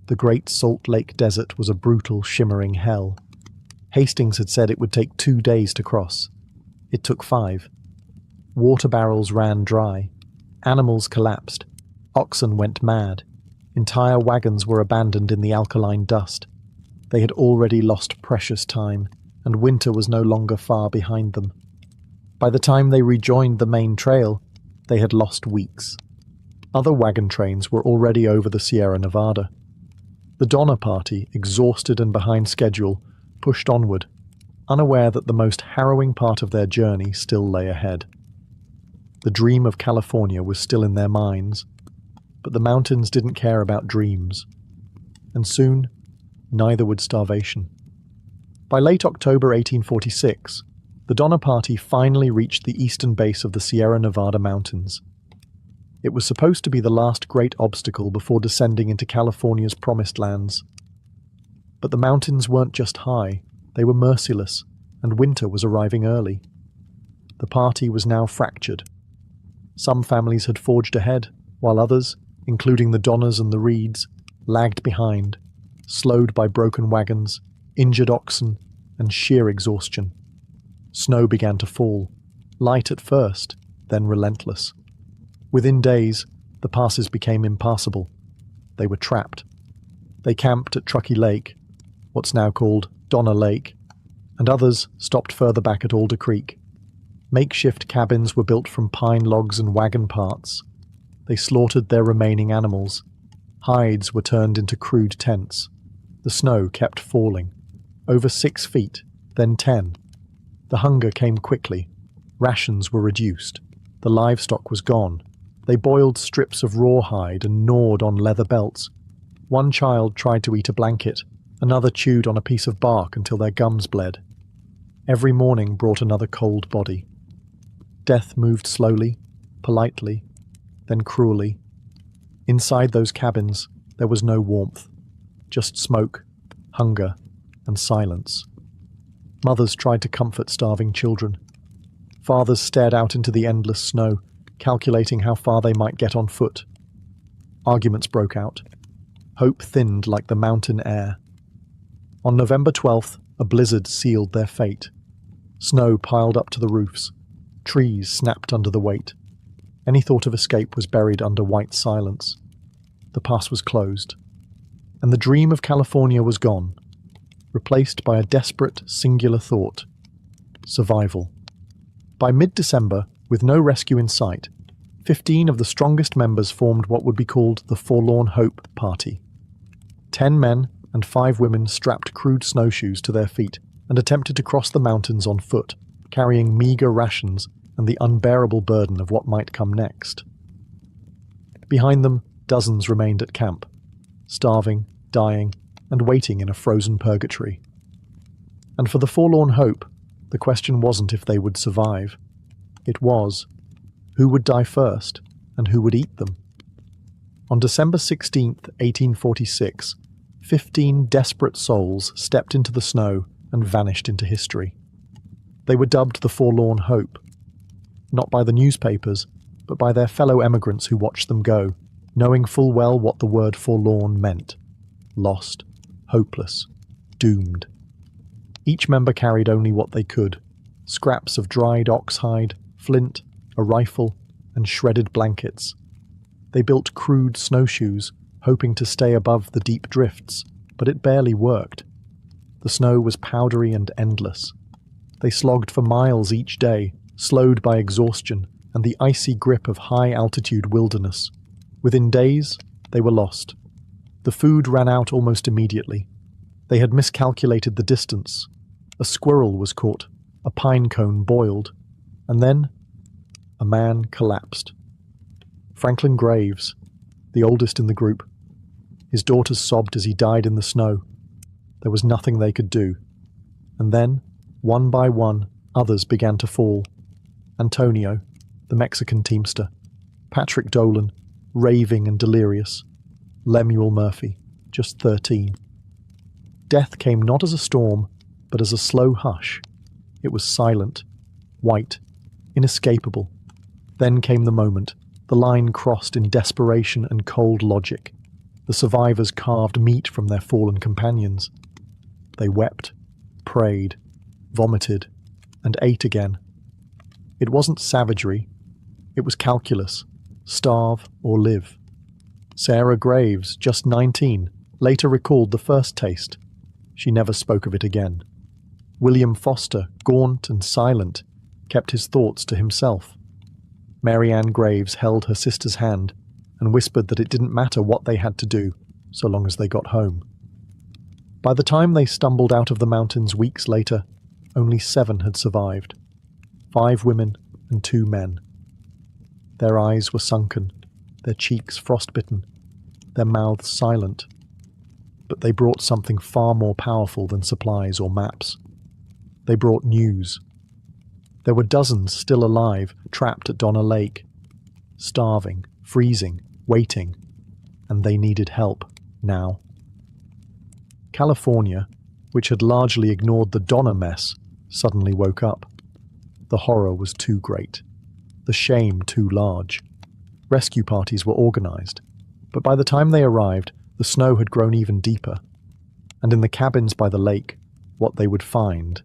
The Great Salt Lake Desert was a brutal, shimmering hell. Hastings had said it would take 2 days to cross. It took 5. Water barrels ran dry. Animals collapsed. Oxen went mad. Entire wagons were abandoned in the alkaline dust. They had already lost precious time, and winter was no longer far behind them. By the time they rejoined the main trail, they had lost weeks. Other wagon trains were already over the Sierra Nevada. The Donner Party, exhausted and behind schedule, pushed onward, unaware that the most harrowing part of their journey still lay ahead. The dream of California was still in their minds, but the mountains didn't care about dreams. And soon, neither would starvation. By late October 1846, the Donner Party finally reached the eastern base of the Sierra Nevada mountains. It was supposed to be the last great obstacle before descending into California's promised lands. But the mountains weren't just high, they were merciless, and winter was arriving early. The party was now fractured. Some families had forged ahead, while others, including the Donners and the Reeds, lagged behind, slowed by broken wagons, injured oxen, and sheer exhaustion. Snow began to fall, light at first, then relentless. Within days, the passes became impassable. They were trapped. They camped at Truckee Lake, what's now called Donner Lake, and others stopped further back at Alder Creek. Makeshift cabins were built from pine logs and wagon parts. They slaughtered their remaining animals. Hides were turned into crude tents. The snow kept falling. Over 6 feet, then 10. The hunger came quickly. Rations were reduced. The livestock was gone. They boiled strips of rawhide and gnawed on leather belts. One child tried to eat a blanket. Another chewed on a piece of bark until their gums bled. Every morning brought another cold body. Death moved slowly, politely, then cruelly. Inside those cabins, there was no warmth, just smoke, hunger, and silence. Mothers tried to comfort starving children. Fathers stared out into the endless snow, calculating how far they might get on foot. Arguments broke out. Hope thinned like the mountain air. On November 12th, a blizzard sealed their fate. Snow piled up to the roofs. Trees snapped under the weight. Any thought of escape was buried under white silence. The pass was closed. And the dream of California was gone, replaced by a desperate, singular thought: survival. By mid-December, with no rescue in sight, 15 of the strongest members formed what would be called the Forlorn Hope Party. 10 men and 5 women strapped crude snowshoes to their feet and attempted to cross the mountains on foot, carrying meager rations and the unbearable burden of what might come next. Behind them, dozens remained at camp, starving, dying, and waiting in a frozen purgatory. And for the Forlorn Hope, the question wasn't if they would survive. It was, who would die first, and who would eat them? On December 16th, 1846, 15 desperate souls stepped into the snow and vanished into history. They were dubbed the Forlorn Hope, not by the newspapers, but by their fellow emigrants who watched them go, knowing full well what the word forlorn meant: lost, hopeless, doomed. Each member carried only what they could: scraps of dried oxhide, flint, a rifle, and shredded blankets. They built crude snowshoes, hoping to stay above the deep drifts, but it barely worked. The snow was powdery and endless. They slogged for miles each day, slowed by exhaustion and the icy grip of high-altitude wilderness. Within days, they were lost. The food ran out almost immediately. They had miscalculated the distance. A squirrel was caught, a pine cone boiled, and then a man collapsed. Franklin Graves, the oldest in the group. His daughters sobbed as he died in the snow. There was nothing they could do. And then, one by one, others began to fall. Antonio, the Mexican teamster. Patrick Dolan, raving and delirious. Lemuel Murphy, just 13. Death came not as a storm, but as a slow hush. It was silent, white, inescapable. Then came the moment. The line crossed in desperation and cold logic. The survivors carved meat from their fallen companions. They wept, prayed, vomited, and ate again. It wasn't savagery. It was calculus. Starve or live. Sarah Graves, just 19, later recalled the first taste. She never spoke of it again. William Foster, gaunt and silent, kept his thoughts to himself. Mary Ann Graves held her sister's hand and whispered that it didn't matter what they had to do, so long as they got home. By the time they stumbled out of the mountains weeks later, only 7 had survived. 5 women and 2 men. Their eyes were sunken, their cheeks frostbitten, their mouths silent. But they brought something far more powerful than supplies or maps. They brought news. There were dozens still alive, trapped at Donner Lake, starving, freezing, waiting, and they needed help, now. California, which had largely ignored the Donner mess, suddenly woke up. The horror was too great. The shame too large. Rescue parties were organized, but by the time they arrived, the snow had grown even deeper, and in the cabins by the lake, what they would find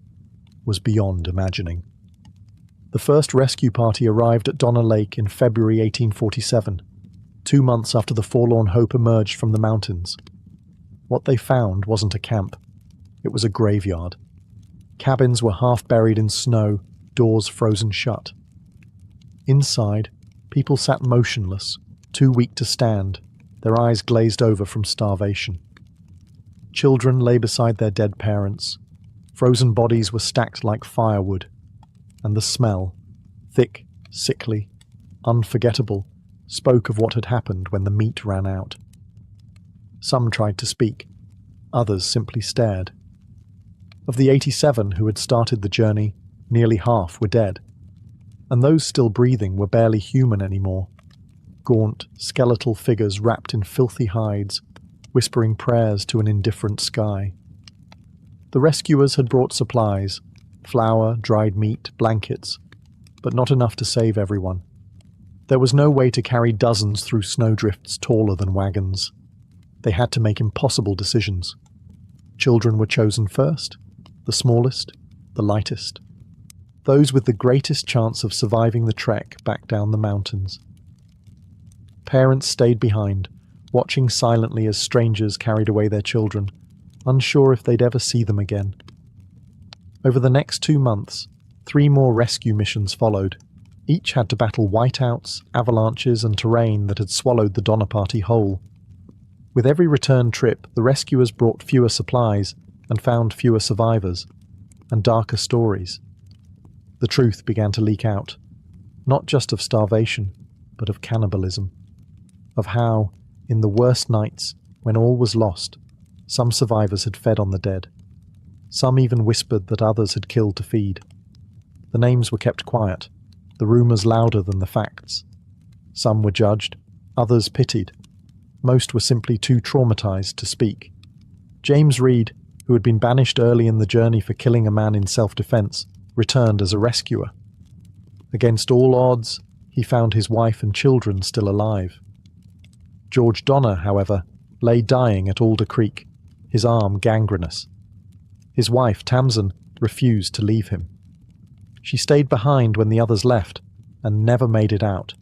was beyond imagining. The first rescue party arrived at Donner Lake in February 1847, 2 months after the Forlorn Hope emerged from the mountains. What they found wasn't a camp. It was a graveyard. Cabins were half buried in snow, doors frozen shut. Inside, people sat motionless, too weak to stand, their eyes glazed over from starvation. Children lay beside their dead parents. Frozen bodies were stacked like firewood. And the smell, thick, sickly, unforgettable, spoke of what had happened when the meat ran out. Some tried to speak. Others simply stared. Of the 87 who had started the journey, nearly half were dead. And those still breathing were barely human anymore. Gaunt, skeletal figures wrapped in filthy hides, whispering prayers to an indifferent sky. The rescuers had brought supplies, flour, dried meat, blankets, but not enough to save everyone. There was no way to carry dozens through snowdrifts taller than wagons. They had to make impossible decisions. Children were chosen first, the smallest, the lightest. Those with the greatest chance of surviving the trek back down the mountains. Parents stayed behind, watching silently as strangers carried away their children, unsure if they'd ever see them again. Over the next 2 months, 3 more rescue missions followed. Each had to battle whiteouts, avalanches, and terrain that had swallowed the Donner Party whole. With every return trip, the rescuers brought fewer supplies and found fewer survivors, and darker stories. The truth began to leak out, not just of starvation, but of cannibalism. Of how, in the worst nights, when all was lost, some survivors had fed on the dead. Some even whispered that others had killed to feed. The names were kept quiet, the rumours louder than the facts. Some were judged, others pitied. Most were simply too traumatized to speak. James Reed, who had been banished early in the journey for killing a man in self-defense, returned as a rescuer. Against all odds, he found his wife and children still alive. George Donner, however, lay dying at Alder Creek, his arm gangrenous. His wife, Tamsin, refused to leave him. She stayed behind when the others left and never made it out.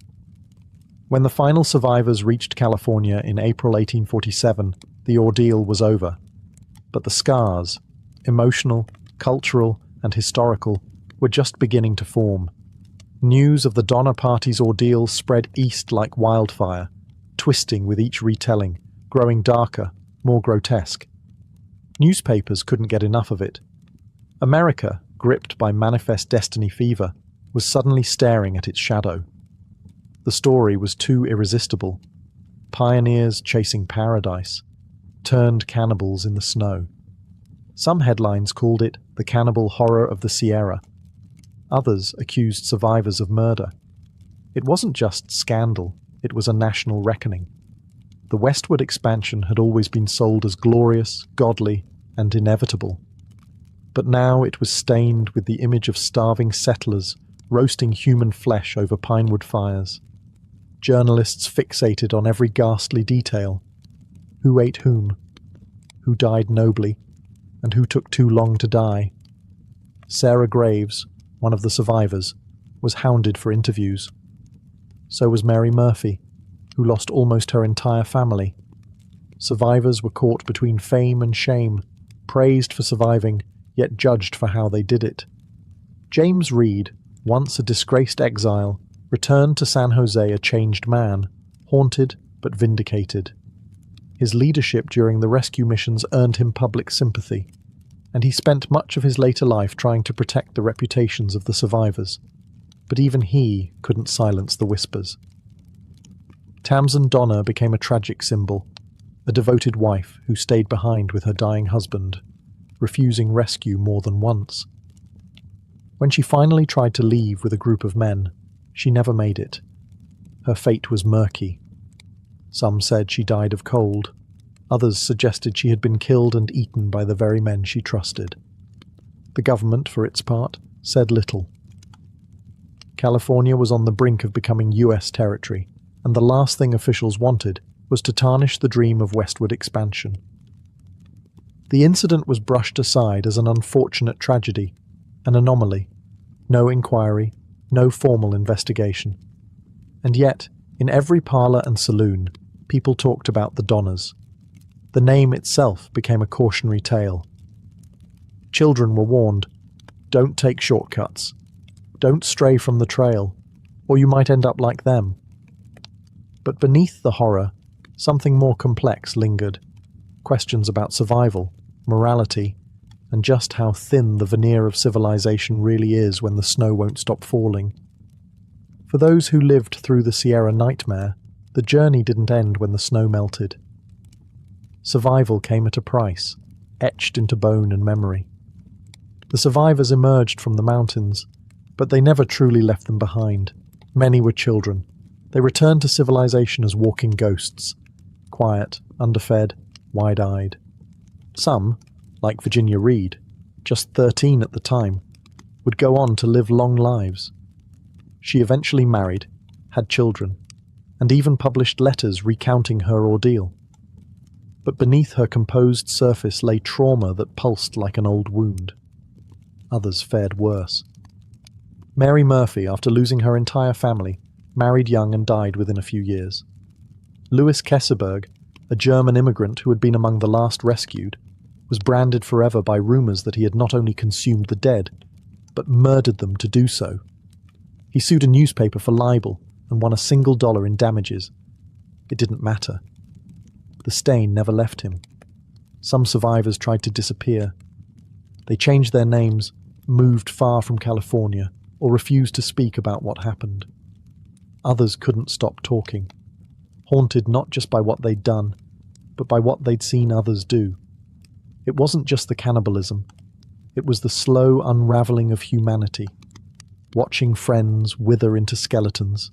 When the final survivors reached California in April 1847, the ordeal was over. But the scars, emotional, cultural, and historical, were just beginning to form. News of the Donner Party's ordeal spread east like wildfire, twisting with each retelling, growing darker, more grotesque. Newspapers couldn't get enough of it. America, gripped by manifest destiny fever, was suddenly staring at its shadow. The story was too irresistible. Pioneers chasing paradise, turned cannibals in the snow. Some headlines called it the cannibal horror of the Sierra. Others accused survivors of murder. It wasn't just scandal, it was a national reckoning. The westward expansion had always been sold as glorious, godly, and inevitable. But now it was stained with the image of starving settlers roasting human flesh over pinewood fires. Journalists fixated on every ghastly detail. Who ate whom? Who died nobly? And who took too long to die? Sarah Graves, one of the survivors, was hounded for interviews. So was Mary Murphy, who lost almost her entire family. Survivors were caught between fame and shame, praised for surviving, yet judged for how they did it. James Reed, once a disgraced exile, returned to San Jose a changed man, haunted but vindicated. His leadership during the rescue missions earned him public sympathy, and he spent much of his later life trying to protect the reputations of the survivors. But even he couldn't silence the whispers. Tamsin Donner became a tragic symbol, a devoted wife who stayed behind with her dying husband, refusing rescue more than once. When she finally tried to leave with a group of men, she never made it. Her fate was murky. Some said she died of cold. Others suggested she had been killed and eaten by the very men she trusted. The government, for its part, said little. California was on the brink of becoming US territory, and the last thing officials wanted was to tarnish the dream of westward expansion. The incident was brushed aside as an unfortunate tragedy, an anomaly. No inquiry, no formal investigation. And yet, in every parlour and saloon, people talked about the Donners. The name itself became a cautionary tale. Children were warned, don't take shortcuts, don't stray from the trail, or you might end up like them. But beneath the horror, something more complex lingered. Questions about survival, morality, and just how thin the veneer of civilization really is when the snow won't stop falling. For those who lived through the Sierra nightmare, the journey didn't end when the snow melted. Survival came at a price, etched into bone and memory. The survivors emerged from the mountains, but they never truly left them behind. Many were children. They returned to civilization as walking ghosts, quiet, underfed, wide-eyed. Some, like Virginia Reed, just 13 at the time, would go on to live long lives. She eventually married, had children, and even published letters recounting her ordeal. But beneath her composed surface lay trauma that pulsed like an old wound. Others fared worse. Mary Murphy, after losing her entire family, married young and died within a few years. Louis Kesselberg, a German immigrant who had been among the last rescued, was branded forever by rumours that he had not only consumed the dead, but murdered them to do so. He sued a newspaper for libel and won $1 in damages. It didn't matter. The stain never left him. Some survivors tried to disappear. They changed their names, moved far from California, or refused to speak about what happened. Others couldn't stop talking, haunted not just by what they'd done, but by what they'd seen others do. It wasn't just the cannibalism. It was the slow unravelling of humanity, watching friends wither into skeletons,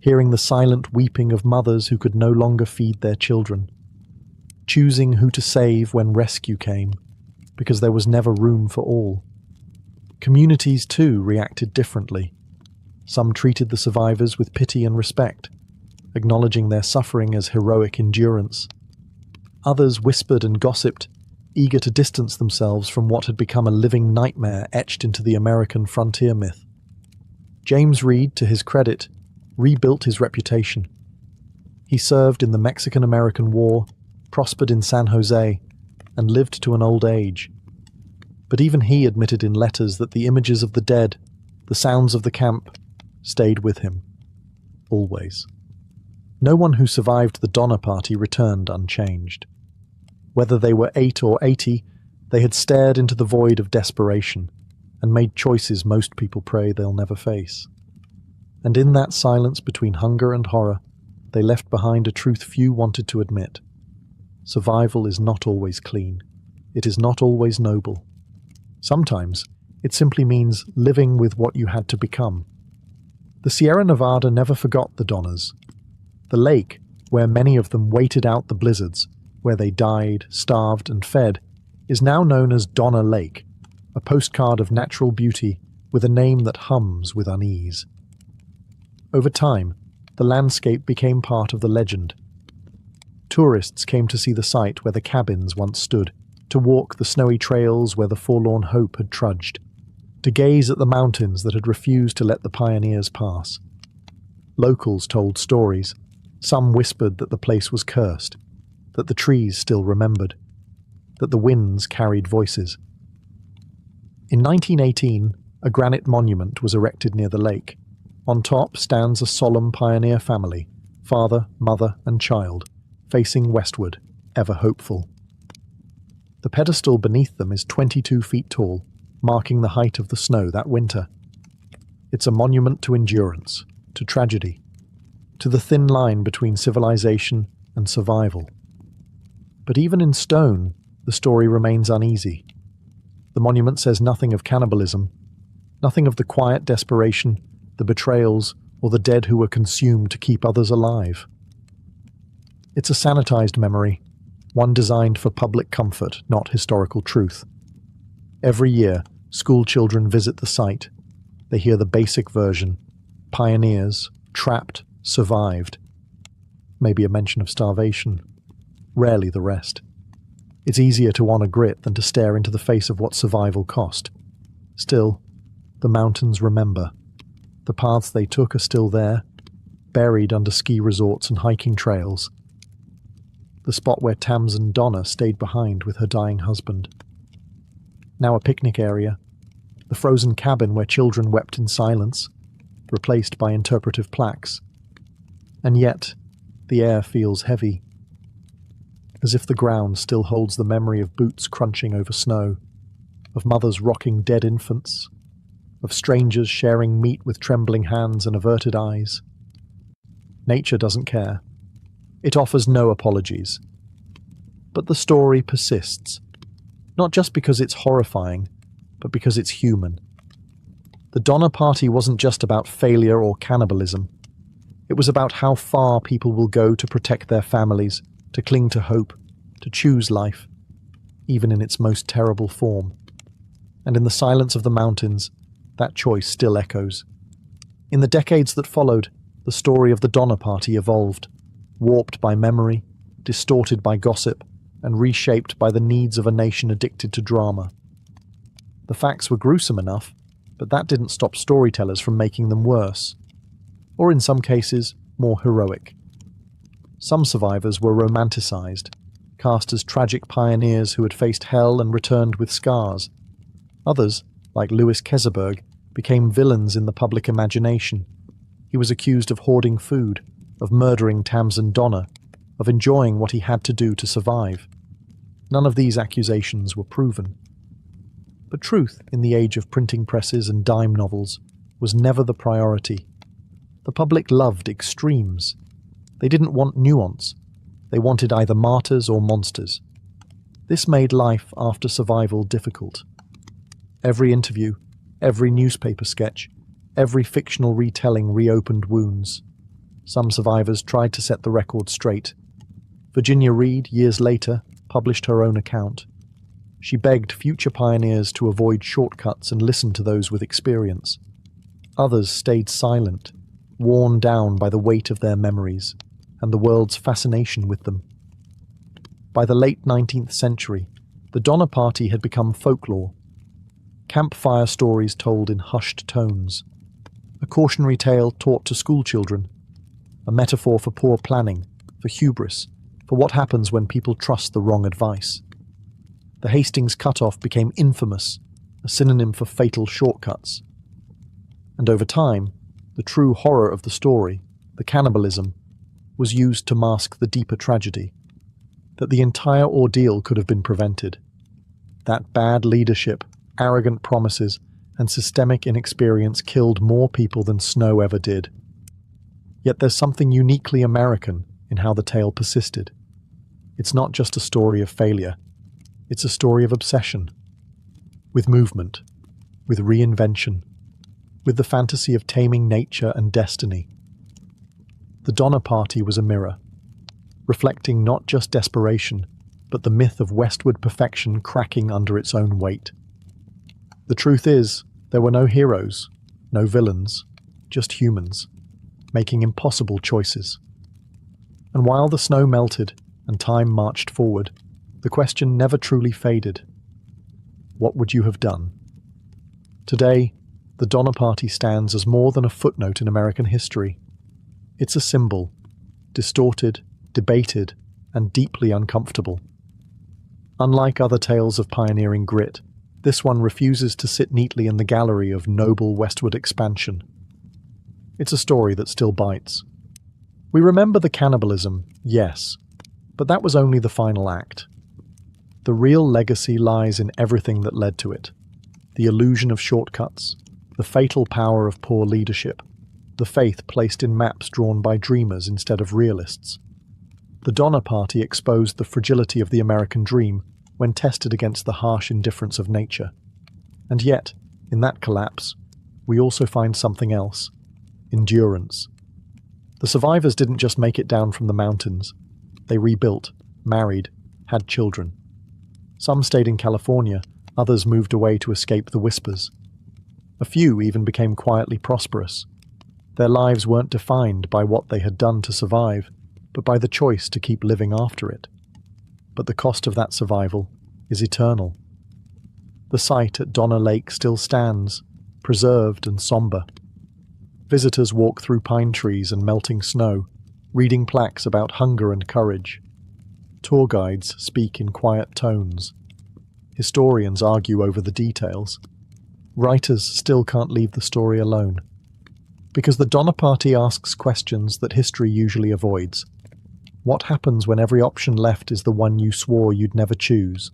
hearing the silent weeping of mothers who could no longer feed their children, choosing who to save when rescue came, because there was never room for all. Communities, too, reacted differently. Some treated the survivors with pity and respect, acknowledging their suffering as heroic endurance. Others whispered and gossiped, eager to distance themselves from what had become a living nightmare etched into the American frontier myth. James Reed, to his credit, rebuilt his reputation. He served in the Mexican-American War, prospered in San Jose, and lived to an old age. But even he admitted in letters that the images of the dead, the sounds of the camp, stayed with him. Always. No one who survived the Donner Party returned unchanged. Whether they were 8 or 80, they had stared into the void of desperation and made choices most people pray they'll never face. And in that silence between hunger and horror, they left behind a truth few wanted to admit. Survival is not always clean. It is not always noble. Sometimes, it simply means living with what you had to become. The Sierra Nevada never forgot the Donners. The lake, where many of them waited out the blizzards, where they died, starved, and fed, is now known as Donner Lake, a postcard of natural beauty with a name that hums with unease. Over time, the landscape became part of the legend. Tourists came to see the site where the cabins once stood, to walk the snowy trails where the forlorn hope had trudged, to gaze at the mountains that had refused to let the pioneers pass. Locals told stories. Some whispered that the place was cursed, that the trees still remembered, that the winds carried voices. In 1918, a granite monument was erected near the lake. On top stands a solemn pioneer family, father, mother, and child, facing westward, ever hopeful. The pedestal beneath them is 22 feet tall, marking the height of the snow that winter. It's a monument to endurance, to tragedy, to the thin line between civilization and survival. But even in stone, the story remains uneasy. The monument says nothing of cannibalism, nothing of the quiet desperation, the betrayals, or the dead who were consumed to keep others alive. It's a sanitized memory, one designed for public comfort, not historical truth. Every year, school children visit the site. They hear the basic version: pioneers, trapped, survived. Maybe a mention of starvation. Rarely the rest. It's easier to honor grit than to stare into the face of what survival cost. Still, the mountains remember. The paths they took are still there, buried under ski resorts and hiking trails. The spot where Tamsin Donner stayed behind with her dying husband. Now a picnic area. The frozen cabin where children wept in silence, replaced by interpretive plaques. And yet, the air feels heavy, as if the ground still holds the memory of boots crunching over snow, of mothers rocking dead infants, of strangers sharing meat with trembling hands and averted eyes. Nature doesn't care. It offers no apologies. But the story persists, not just because it's horrifying, but because it's human. The Donner Party wasn't just about failure or cannibalism. It was about how far people will go to protect their families, to cling to hope, to choose life, even in its most terrible form. And in the silence of the mountains, that choice still echoes. In the decades that followed, the story of the Donner Party evolved, warped by memory, distorted by gossip, and reshaped by the needs of a nation addicted to drama. The facts were gruesome enough, but that didn't stop storytellers from making them worse. Or in some cases, more heroic. Some survivors were romanticized, cast as tragic pioneers who had faced hell and returned with scars. Others, like Louis Keseberg, became villains in the public imagination. He was accused of hoarding food, of murdering Tamsin Donner, of enjoying what he had to do to survive. None of these accusations were proven. But truth, in the age of printing presses and dime novels, was never the priority. The public loved extremes. They didn't want nuance. They wanted either martyrs or monsters. This made life after survival difficult. Every interview, every newspaper sketch, every fictional retelling reopened wounds. Some survivors tried to set the record straight. Virginia Reed, years later, published her own account. She begged future pioneers to avoid shortcuts and listen to those with experience. Others stayed silent, worn down by the weight of their memories. and the world's fascination with them. By the late 19th century, the Donner Party had become folklore. Campfire stories told in hushed tones, a cautionary tale taught to schoolchildren, a metaphor for poor planning, for hubris, for what happens when people trust the wrong advice. The Hastings cutoff became infamous, a synonym for fatal shortcuts. And over time, the true horror of the story, the cannibalism, was used to mask the deeper tragedy, that the entire ordeal could have been prevented. That bad leadership, arrogant promises, and systemic inexperience killed more people than snow ever did. Yet there's something uniquely American in how the tale persisted. It's not just a story of failure, it's a story of obsession, with movement, with reinvention, with the fantasy of taming nature and destiny. The Donner Party was a mirror, reflecting not just desperation, but the myth of westward perfection cracking under its own weight. The truth is, there were no heroes, no villains, just humans, making impossible choices. And while the snow melted and time marched forward, the question never truly faded. What would you have done? Today, the Donner Party stands as more than a footnote in American history. It's a symbol, distorted, debated, and deeply uncomfortable. Unlike other tales of pioneering grit, this one refuses to sit neatly in the gallery of noble westward expansion. It's a story that still bites. We remember the cannibalism, yes, but that was only the final act. The real legacy lies in everything that led to it. The illusion of shortcuts, the fatal power of poor leadership, the faith placed in maps drawn by dreamers instead of realists. The Donner Party exposed the fragility of the American dream when tested against the harsh indifference of nature. And yet, in that collapse, we also find something else: endurance. The survivors didn't just make it down from the mountains. They rebuilt, married, had children. Some stayed in California, others moved away to escape the whispers. A few even became quietly prosperous. Their lives weren't defined by what they had done to survive, but by the choice to keep living after it. But the cost of that survival is eternal. The site at Donner Lake still stands, preserved and somber. Visitors walk through pine trees and melting snow, reading plaques about hunger and courage. Tour guides speak in quiet tones. Historians argue over the details. Writers still can't leave the story alone. Because the Donner Party asks questions that history usually avoids. What happens when every option left is the one you swore you'd never choose?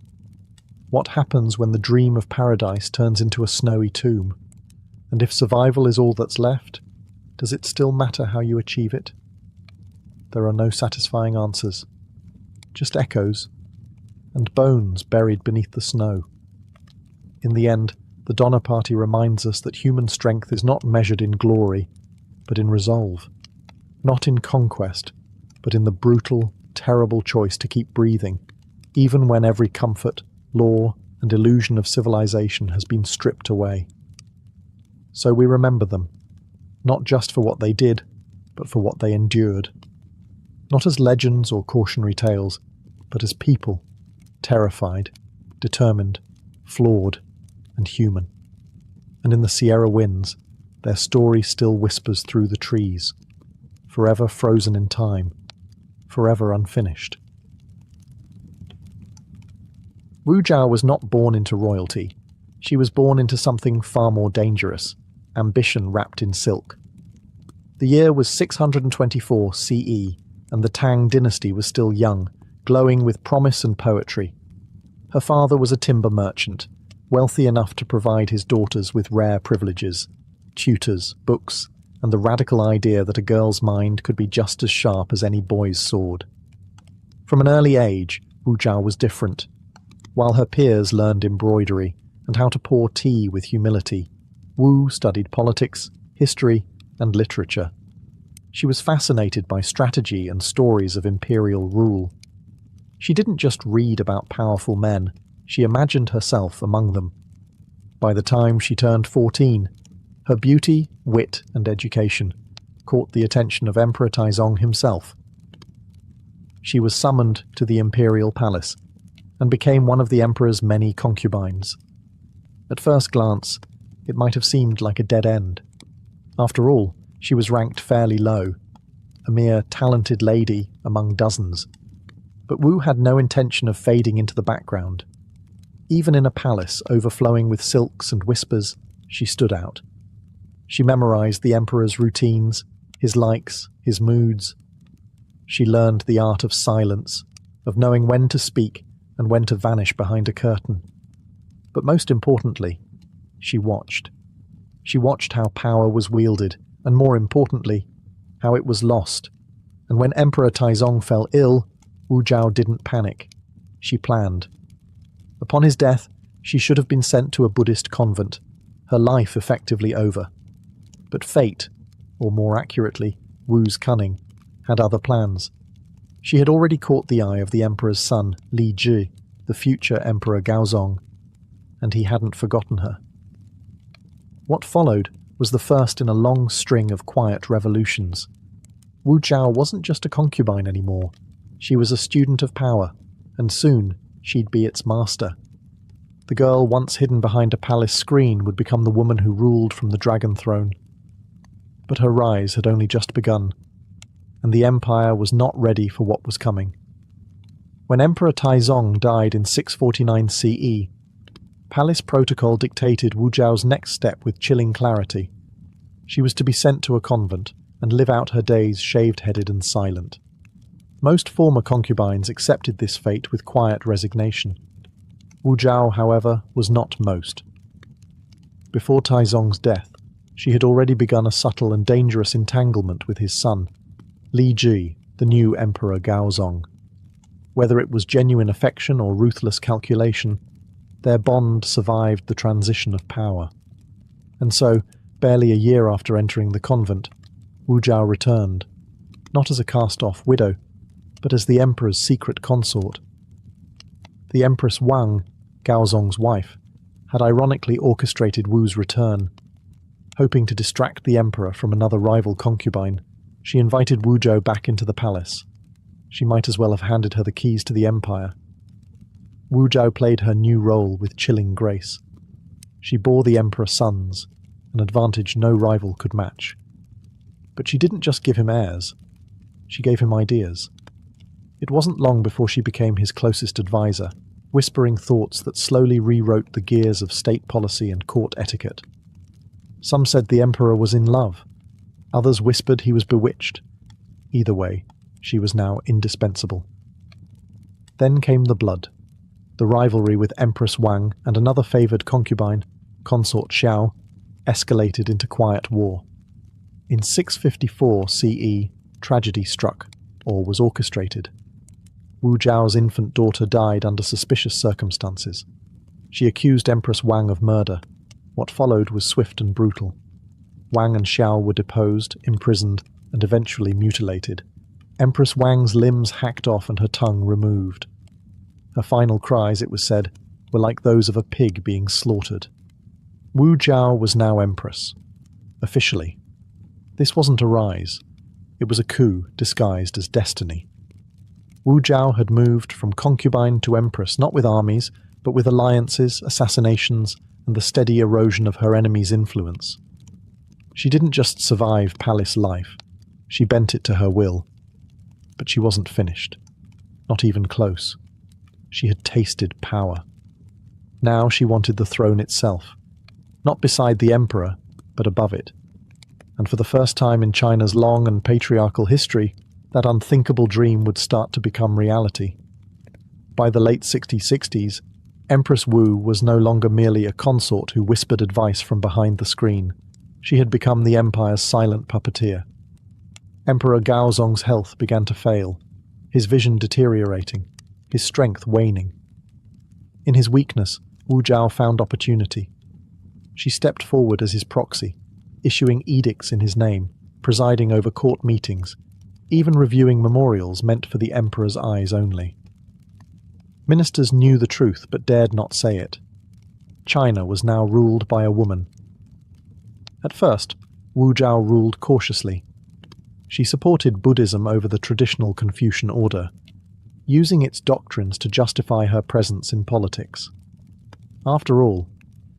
What happens when the dream of paradise turns into a snowy tomb? And if survival is all that's left, does it still matter how you achieve it? There are no satisfying answers, just echoes, and bones buried beneath the snow. In the end, the Donner Party reminds us that human strength is not measured in glory, but in resolve. Not in conquest, but in the brutal, terrible choice to keep breathing, even when every comfort, law, and illusion of civilization has been stripped away. So we remember them, not just for what they did, but for what they endured. Not as legends or cautionary tales, but as people, terrified, determined, flawed, and human. And in the Sierra winds, their story still whispers through the trees, forever frozen in time, forever unfinished. Wu Zhao was not born into royalty. She was born into something far more dangerous, ambition wrapped in silk. The year was 624 CE, and the Tang dynasty was still young, glowing with promise and poetry. Her father was a timber merchant, wealthy enough to provide his daughters with rare privileges, tutors, books, and the radical idea that a girl's mind could be just as sharp as any boy's sword. From an early age, Wu Zhao was different. While her peers learned embroidery and how to pour tea with humility, Wu studied politics, history, and literature. She was fascinated by strategy and stories of imperial rule. She didn't just read about powerful men, she imagined herself among them. By the time she turned 14, her beauty, wit, and education caught the attention of Emperor Taizong himself. She was summoned to the imperial palace and became one of the emperor's many concubines. At first glance, it might have seemed like a dead end. After all, she was ranked fairly low, a mere talented lady among dozens. But Wu had no intention of fading into the background. Even in a palace overflowing with silks and whispers, she stood out. She memorized the emperor's routines, his likes, his moods. She learned the art of silence, of knowing when to speak and when to vanish behind a curtain. But most importantly, she watched. She watched how power was wielded, and more importantly, how it was lost. And when Emperor Taizong fell ill, Wu Zhao didn't panic. She planned. Upon his death, she should have been sent to a Buddhist convent, her life effectively over. But fate, or more accurately, Wu's cunning, had other plans. She had already caught the eye of the emperor's son, Li Ji, the future Emperor Gaozong, and he hadn't forgotten her. What followed was the first in a long string of quiet revolutions. Wu Zhao wasn't just a concubine anymore. She was a student of power, and soon she'd be its master. The girl once hidden behind a palace screen would become the woman who ruled from the dragon throne. But her rise had only just begun, and the empire was not ready for what was coming. When Emperor Taizong died in 649 CE, palace protocol dictated Wu Zhao's next step with chilling clarity. She was to be sent to a convent and live out her days shaved-headed and silent. Most former concubines accepted this fate with quiet resignation. Wu Zhao, however, was not most. Before Taizong's death, she had already begun a subtle and dangerous entanglement with his son, Li Ji, the new Emperor Gaozong. Whether it was genuine affection or ruthless calculation, their bond survived the transition of power. And so, barely a year after entering the convent, Wu Zhao returned, not as a cast-off widow, but as the emperor's secret consort. The Empress Wang, Gaozong's wife, had ironically orchestrated Wu's return. Hoping to distract the emperor from another rival concubine, she invited Wu Zhao back into the palace. She might as well have handed her the keys to the empire. Wu Zhao played her new role with chilling grace. She bore the emperor sons, an advantage no rival could match. But she didn't just give him heirs. She gave him ideas. It wasn't long before she became his closest advisor, whispering thoughts that slowly rewrote the gears of state policy and court etiquette. Some said the emperor was in love. Others whispered he was bewitched. Either way, she was now indispensable. Then came the blood. The rivalry with Empress Wang and another favoured concubine, Consort Xiao, escalated into quiet war. In 654 CE, tragedy struck, or was orchestrated. Wu Zhao's infant daughter died under suspicious circumstances. She accused Empress Wang of murder. What followed was swift and brutal. Wang and Xiao were deposed, imprisoned, and eventually mutilated. Empress Wang's limbs hacked off and her tongue removed. Her final cries, it was said, were like those of a pig being slaughtered. Wu Zhao was now empress. Officially. This wasn't a rise. It was a coup disguised as destiny. Wu Zhao had moved from concubine to empress not with armies, but with alliances, assassinations, and the steady erosion of her enemy's influence. She didn't just survive palace life, she bent it to her will. But she wasn't finished. Not even close. She had tasted power. Now she wanted the throne itself. Not beside the emperor, but above it. And for the first time in China's long and patriarchal history, that unthinkable dream would start to become reality. By the late 1660s, Empress Wu was no longer merely a consort who whispered advice from behind the screen. She had become the empire's silent puppeteer. Emperor Gaozong's health began to fail, his vision deteriorating, his strength waning. In his weakness, Wu Zhao found opportunity. She stepped forward as his proxy, issuing edicts in his name, presiding over court meetings, even reviewing memorials meant for the emperor's eyes only. Ministers knew the truth but dared not say it. China was now ruled by a woman. At first, Wu Zhao ruled cautiously. She supported Buddhism over the traditional Confucian order, using its doctrines to justify her presence in politics. After all,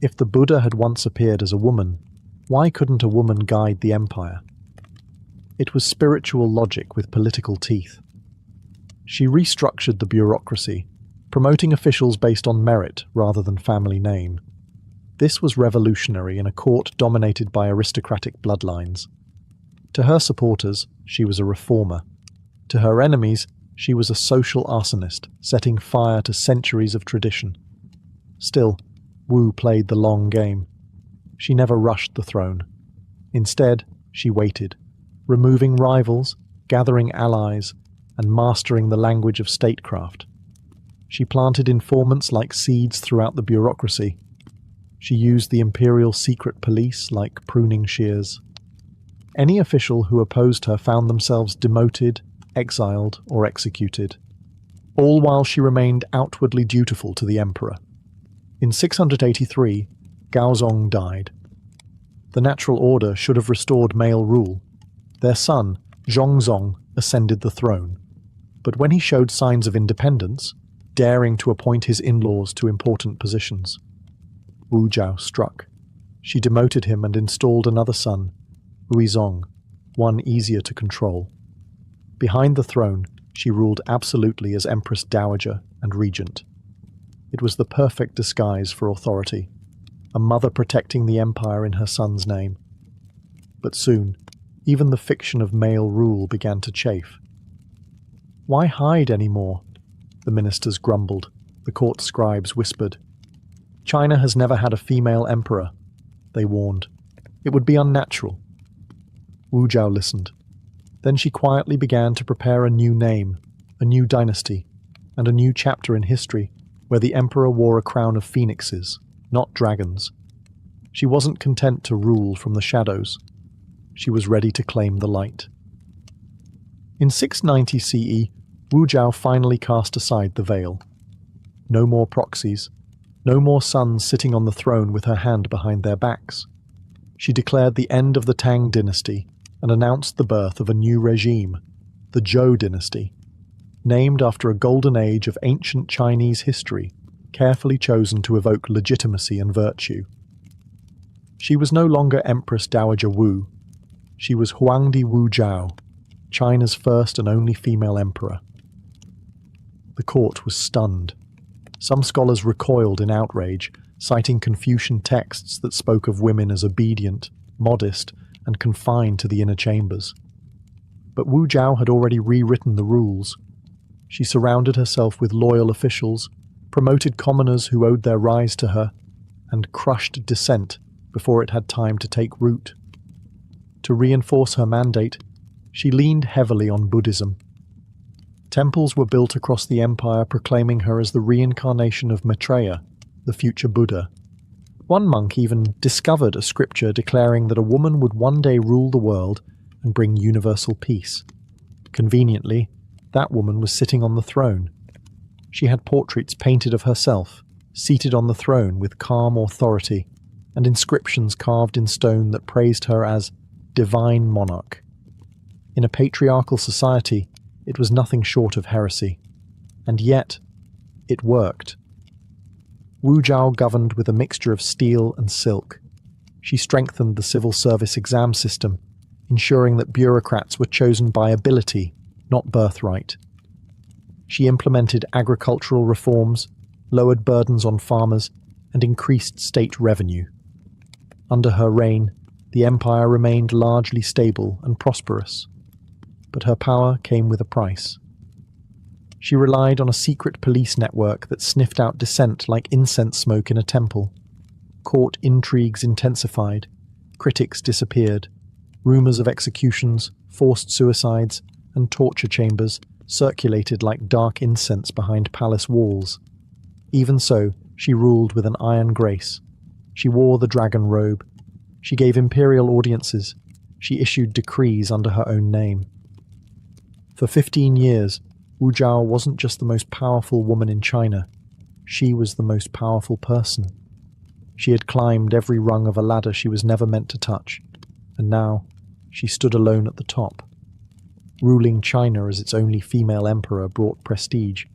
if the Buddha had once appeared as a woman, why couldn't a woman guide the empire? It was spiritual logic with political teeth. She restructured the bureaucracy, promoting officials based on merit rather than family name. This was revolutionary in a court dominated by aristocratic bloodlines. To her supporters, she was a reformer. To her enemies, she was a social arsonist, setting fire to centuries of tradition. Still, Wu played the long game. She never rushed the throne. Instead, she waited, removing rivals, gathering allies, and mastering the language of statecraft. She planted informants like seeds throughout the bureaucracy. She used the imperial secret police like pruning shears. Any official who opposed her found themselves demoted, exiled, or executed, all while she remained outwardly dutiful to the emperor. In 683, Gaozong died. The natural order should have restored male rule. Their son, Zhongzong, ascended the throne. But when he showed signs of independence, daring to appoint his in-laws to important positions, Wu Zhao struck. She demoted him and installed another son, Ruizong, one easier to control. Behind the throne, she ruled absolutely as Empress Dowager and Regent. It was the perfect disguise for authority, a mother protecting the empire in her son's name. But soon, even the fiction of male rule began to chafe. Why hide any more? The ministers grumbled. The court scribes whispered. China has never had a female emperor, they warned. It would be unnatural. Wu Zhao listened. Then she quietly began to prepare a new name, a new dynasty, and a new chapter in history where the emperor wore a crown of phoenixes, not dragons. She wasn't content to rule from the shadows. She was ready to claim the light. In 690 CE, Wu Zhao finally cast aside the veil. No more proxies, no more sons sitting on the throne with her hand behind their backs. She declared the end of the Tang dynasty and announced the birth of a new regime, the Zhou dynasty, named after a golden age of ancient Chinese history, carefully chosen to evoke legitimacy and virtue. She was no longer Empress Dowager Wu. She was Huangdi Wu Zhao, China's first and only female emperor. The court was stunned. Some scholars recoiled in outrage, citing Confucian texts that spoke of women as obedient, modest, and confined to the inner chambers. But Wu Zhao had already rewritten the rules. She surrounded herself with loyal officials, promoted commoners who owed their rise to her, and crushed dissent before it had time to take root. To reinforce her mandate, she leaned heavily on Buddhism. Temples were built across the empire proclaiming her as the reincarnation of Maitreya, the future Buddha. One monk even discovered a scripture declaring that a woman would one day rule the world and bring universal peace. Conveniently, that woman was sitting on the throne. She had portraits painted of herself, seated on the throne with calm authority, and inscriptions carved in stone that praised her as divine monarch. In a patriarchal society, it was nothing short of heresy. And yet, it worked. Wu Zhao governed with a mixture of steel and silk. She strengthened the civil service exam system, ensuring that bureaucrats were chosen by ability, not birthright. She implemented agricultural reforms, lowered burdens on farmers, and increased state revenue. Under her reign, the empire remained largely stable and prosperous. But her power came with a price. She relied on a secret police network that sniffed out dissent like incense smoke in a temple. Court intrigues intensified, critics disappeared, rumors of executions, forced suicides, and torture chambers circulated like dark incense behind palace walls. Even so, she ruled with an iron grace. She wore the dragon robe. She gave imperial audiences. She issued decrees under her own name. For 15 years, Wu Zhao wasn't just the most powerful woman in China. She was the most powerful person. She had climbed every rung of a ladder she was never meant to touch, and now she stood alone at the top. Ruling China as its only female emperor brought prestige,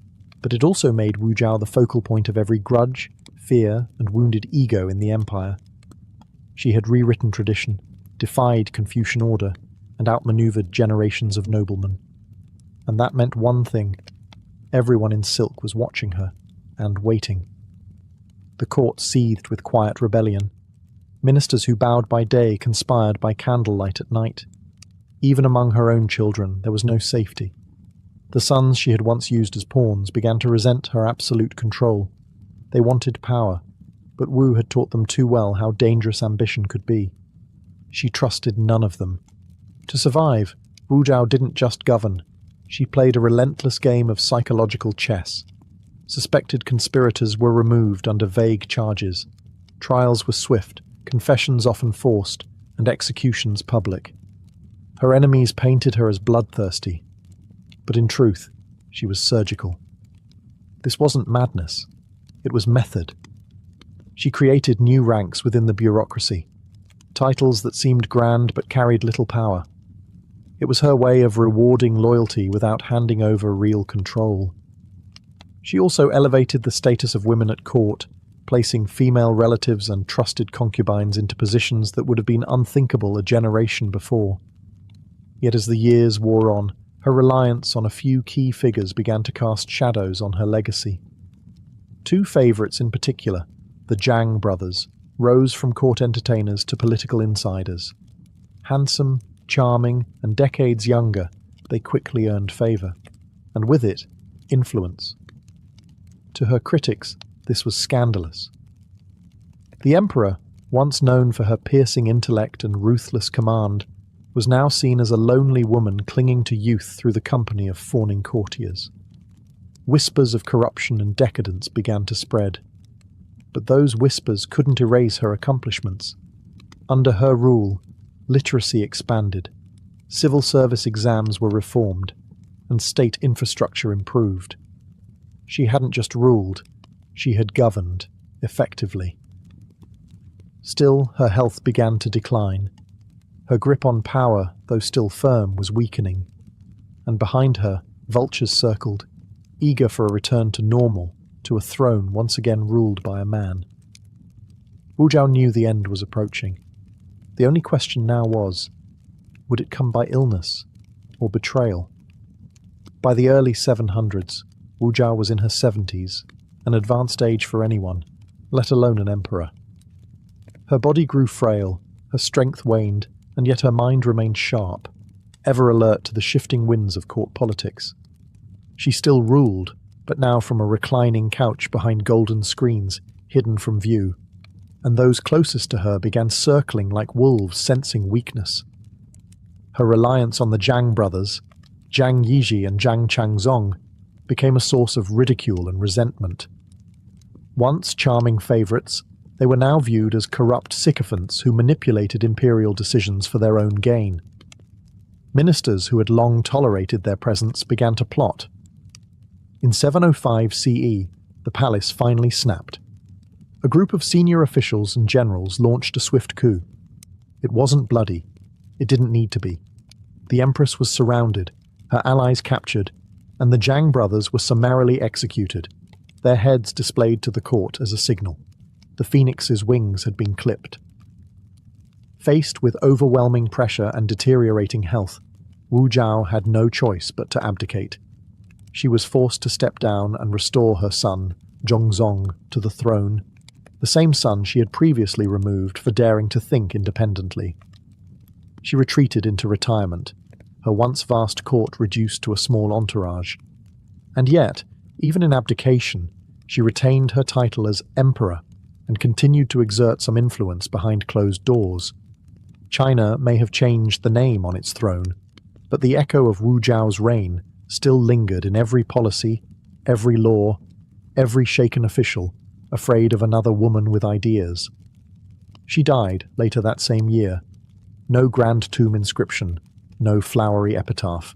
but it also made Wu Zhao the focal point of every grudge, fear, and wounded ego in the empire. She had rewritten tradition, defied Confucian order, and outmaneuvered generations of noblemen. And that meant one thing: everyone in silk was watching her, and waiting. The court seethed with quiet rebellion. Ministers who bowed by day conspired by candlelight at night. Even among her own children, there was no safety. The sons she had once used as pawns began to resent her absolute control. They wanted power, but Wu had taught them too well how dangerous ambition could be. She trusted none of them. To survive, Wu Zhao didn't just govern. She played a relentless game of psychological chess. Suspected conspirators were removed under vague charges. Trials were swift, confessions often forced, and executions public. Her enemies painted her as bloodthirsty, but in truth, she was surgical. This wasn't madness. It was method. She created new ranks within the bureaucracy, titles that seemed grand but carried little power. It was her way of rewarding loyalty without handing over real control. She also elevated the status of women at court, placing female relatives and trusted concubines into positions that would have been unthinkable a generation before. Yet as the years wore on, her reliance on a few key figures began to cast shadows on her legacy. Two favourites in particular, the Zhang brothers, rose from court entertainers to political insiders. Handsome, charming, and decades younger, they quickly earned favour, and with it, influence. To her critics, this was scandalous. The emperor, once known for her piercing intellect and ruthless command, was now seen as a lonely woman clinging to youth through the company of fawning courtiers. Whispers of corruption and decadence began to spread. But those whispers couldn't erase her accomplishments. Under her rule, literacy expanded, civil service exams were reformed, and state infrastructure improved. She hadn't just ruled, she had governed, effectively. Still, her health began to decline. Her grip on power, though still firm, was weakening. And behind her, vultures circled, eager for a return to normal, to a throne once again ruled by a man. Wu Zhao knew the end was approaching. The only question now was, would it come by illness or betrayal? By the early 700s, Wu Zhao was in her 70s, an advanced age for anyone, let alone an emperor. Her body grew frail, her strength waned, and yet her mind remained sharp, ever alert to the shifting winds of court politics. She still ruled, but now from a reclining couch behind golden screens, hidden from view, and those closest to her began circling like wolves sensing weakness. Her reliance on the Zhang brothers, Zhang Yizhi and Zhang Changzong, became a source of ridicule and resentment. Once charming favourites, they were now viewed as corrupt sycophants who manipulated imperial decisions for their own gain. Ministers who had long tolerated their presence began to plot. In 705 CE, the palace finally snapped. A group of senior officials and generals launched a swift coup. It wasn't bloody. It didn't need to be. The empress was surrounded, her allies captured, and the Zhang brothers were summarily executed, their heads displayed to the court as a signal. The phoenix's wings had been clipped. Faced with overwhelming pressure and deteriorating health, Wu Zhao had no choice but to abdicate. She was forced to step down and restore her son, Zhongzong, to the throne, the same son she had previously removed for daring to think independently. She retreated into retirement, her once vast court reduced to a small entourage. And yet, even in abdication, she retained her title as emperor and continued to exert some influence behind closed doors. China may have changed the name on its throne, but the echo of Wu Zhao's reign still lingered in every policy, every law, every shaken official, afraid of another woman with ideas. She died later that same year. No grand tomb inscription, no flowery epitaph.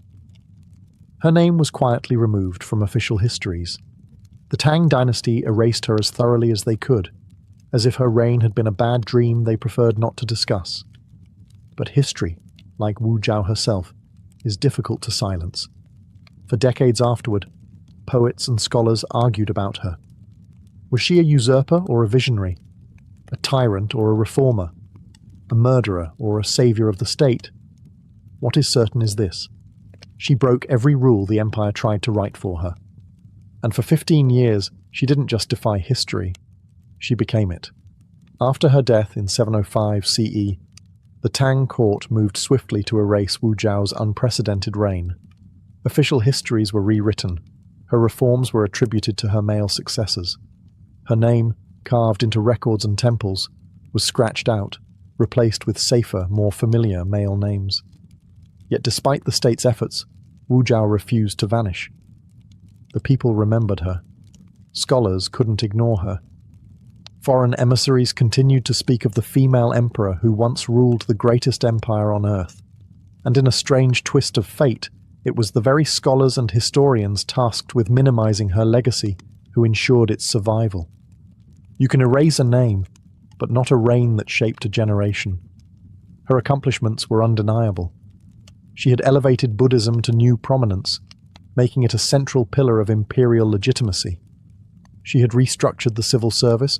Her name was quietly removed from official histories. The Tang dynasty erased her as thoroughly as they could, as if her reign had been a bad dream they preferred not to discuss. But history, like Wu Zhao herself, is difficult to silence. For decades afterward, poets and scholars argued about her. Was she a usurper or a visionary? A tyrant or a reformer? A murderer or a saviour of the state? What is certain is this: she broke every rule the empire tried to write for her. And for 15 years, she didn't just defy history, she became it. After her death in 705 CE, the Tang court moved swiftly to erase Wu Zhao's unprecedented reign. Official histories were rewritten. Her reforms were attributed to her male successors. Her name, carved into records and temples, was scratched out, replaced with safer, more familiar male names. Yet despite the state's efforts, Wu Zhao refused to vanish. The people remembered her. Scholars couldn't ignore her. Foreign emissaries continued to speak of the female emperor who once ruled the greatest empire on earth. And in a strange twist of fate, it was the very scholars and historians tasked with minimizing her legacy who ensured its survival. You can erase a name, but not a reign that shaped a generation. Her accomplishments were undeniable. She had elevated Buddhism to new prominence, making it a central pillar of imperial legitimacy. She had restructured the civil service,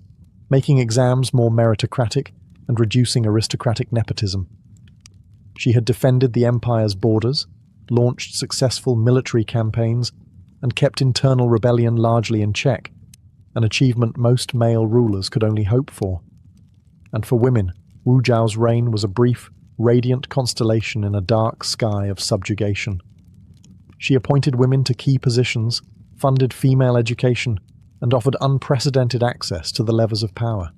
making exams more meritocratic and reducing aristocratic nepotism. She had defended the empire's borders, launched successful military campaigns, and kept internal rebellion largely in check, an achievement most male rulers could only hope for. And for women, Wu Zhao's reign was a brief, radiant constellation in a dark sky of subjugation. She appointed women to key positions, funded female education, and offered unprecedented access to the levers of power.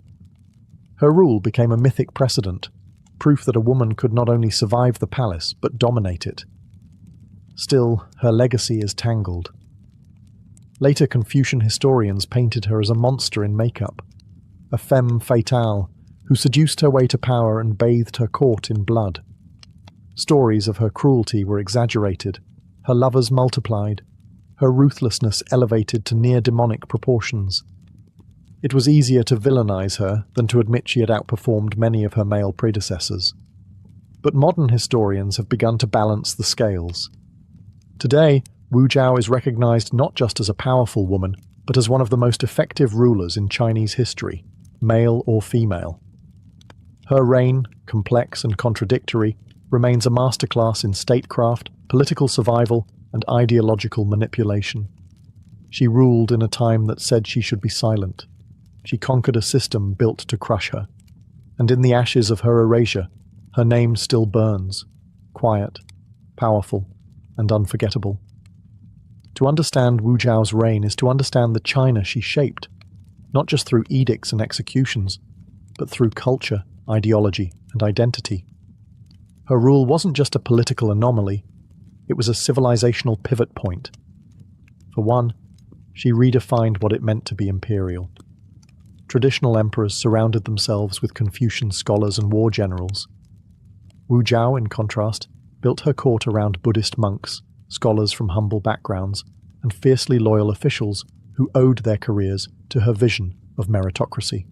Her rule became a mythic precedent, proof that a woman could not only survive the palace, but dominate it. Still, her legacy is tangled. Later Confucian historians painted her as a monster in makeup, a femme fatale who seduced her way to power and bathed her court in blood. Stories of her cruelty were exaggerated, her lovers multiplied, her ruthlessness elevated to near-demonic proportions. It was easier to villainize her than to admit she had outperformed many of her male predecessors. But modern historians have begun to balance the scales. Today, Wu Zhao is recognized not just as a powerful woman, but as one of the most effective rulers in Chinese history, male or female. Her reign, complex and contradictory, remains a masterclass in statecraft, political survival, and ideological manipulation. She ruled in a time that said she should be silent. She conquered a system built to crush her. And in the ashes of her erasure, her name still burns, quiet, powerful, and unforgettable. To understand Wu Zhao's reign is to understand the China she shaped, not just through edicts and executions, but through culture, ideology, and identity. Her rule wasn't just a political anomaly, it was a civilizational pivot point. For one, she redefined what it meant to be imperial. Traditional emperors surrounded themselves with Confucian scholars and war generals. Wu Zhao, in contrast, built her court around Buddhist monks, scholars from humble backgrounds, and fiercely loyal officials who owed their careers to her vision of meritocracy.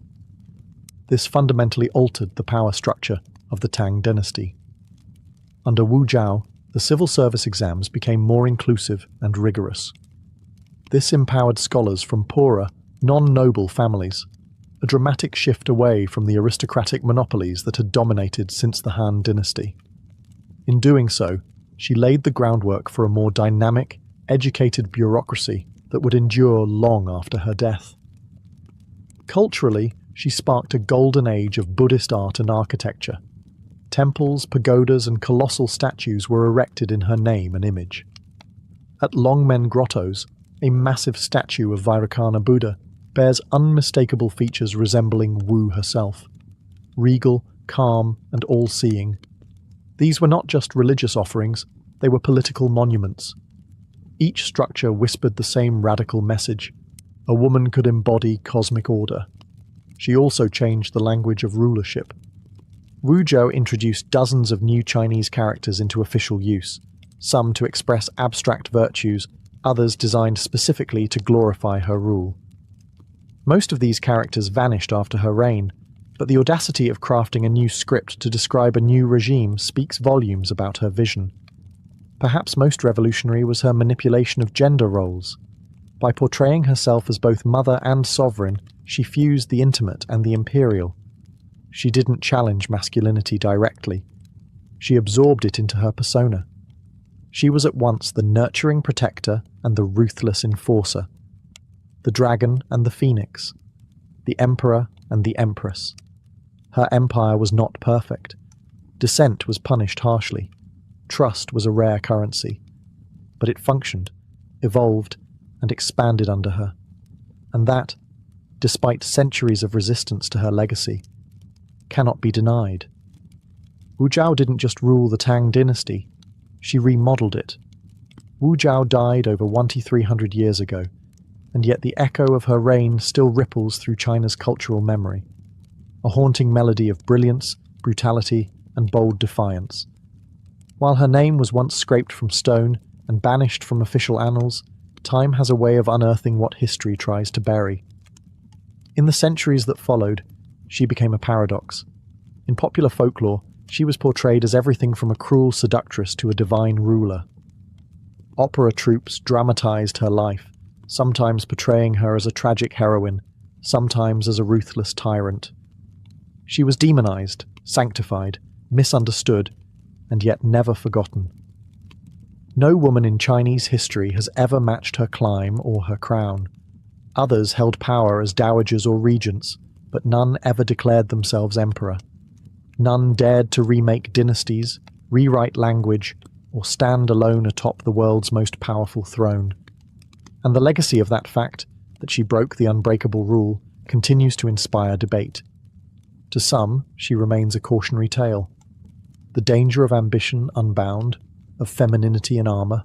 This fundamentally altered the power structure of the Tang dynasty. Under Wu Zhao, the civil service exams became more inclusive and rigorous. This empowered scholars from poorer, non-noble families, a dramatic shift away from the aristocratic monopolies that had dominated since the Han dynasty. In doing so, she laid the groundwork for a more dynamic, educated bureaucracy that would endure long after her death. Culturally, she sparked a golden age of Buddhist art and architecture. Temples, pagodas, and colossal statues were erected in her name and image. At Longmen Grottoes, a massive statue of Vairocana Buddha bears unmistakable features resembling Wu herself. Regal, calm, and all-seeing. These were not just religious offerings, they were political monuments. Each structure whispered the same radical message: a woman could embody cosmic order. She also changed the language of rulership. Wu Zhao introduced dozens of new Chinese characters into official use, some to express abstract virtues, others designed specifically to glorify her rule. Most of these characters vanished after her reign, but the audacity of crafting a new script to describe a new regime speaks volumes about her vision. Perhaps most revolutionary was her manipulation of gender roles. By portraying herself as both mother and sovereign, she fused the intimate and the imperial. She didn't challenge masculinity directly. She absorbed it into her persona. She was at once the nurturing protector and the ruthless enforcer, the dragon and the phoenix, the emperor and the empress. Her empire was not perfect. Dissent was punished harshly. Trust was a rare currency. But it functioned, evolved, and expanded under her. And that, despite centuries of resistance to her legacy, cannot be denied. Wu Zhao didn't just rule the Tang dynasty, she remodeled it. Wu Zhao died over 1,300 years ago, and yet the echo of her reign still ripples through China's cultural memory, a haunting melody of brilliance, brutality, and bold defiance. While her name was once scraped from stone and banished from official annals, time has a way of unearthing what history tries to bury. In the centuries that followed, she became a paradox. In popular folklore, she was portrayed as everything from a cruel seductress to a divine ruler. Opera troupes dramatized her life, sometimes portraying her as a tragic heroine, sometimes as a ruthless tyrant. She was demonized, sanctified, misunderstood, and yet never forgotten. No woman in Chinese history has ever matched her climb or her crown. Others held power as dowagers or regents, but none ever declared themselves emperor. None dared to remake dynasties, rewrite language, or stand alone atop the world's most powerful throne. And the legacy of that fact, that she broke the unbreakable rule, continues to inspire debate. To some, she remains a cautionary tale. The danger of ambition unbound, of femininity in armor.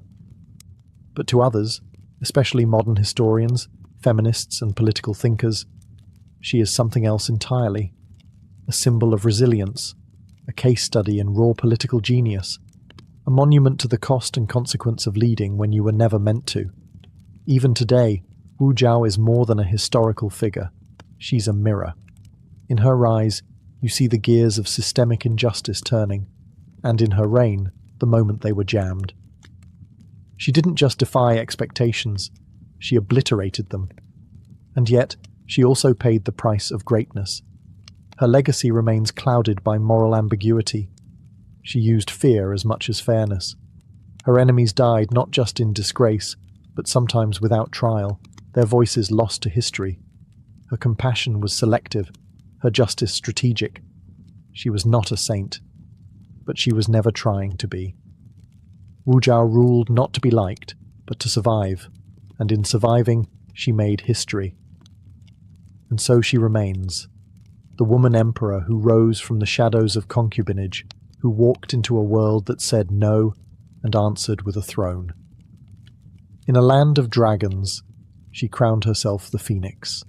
But to others, especially modern historians, feminists and political thinkers, she is something else entirely. A symbol of resilience, a case study in raw political genius, a monument to the cost and consequence of leading when you were never meant to. Even today, Wu Zhao is more than a historical figure. She's a mirror. In her rise, you see the gears of systemic injustice turning, and in her reign, the moment they were jammed. She didn't just defy expectations, she obliterated them. And yet, she also paid the price of greatness. Her legacy remains clouded by moral ambiguity. She used fear as much as fairness. Her enemies died not just in disgrace, but sometimes without trial, their voices lost to history. Her compassion was selective, her justice strategic. She was not a saint, but she was never trying to be. Wu Zhao ruled not to be liked, but to survive, and in surviving, she made history. And so she remains, the woman emperor who rose from the shadows of concubinage, who walked into a world that said no and answered with a throne. In a land of dragons, she crowned herself the phoenix.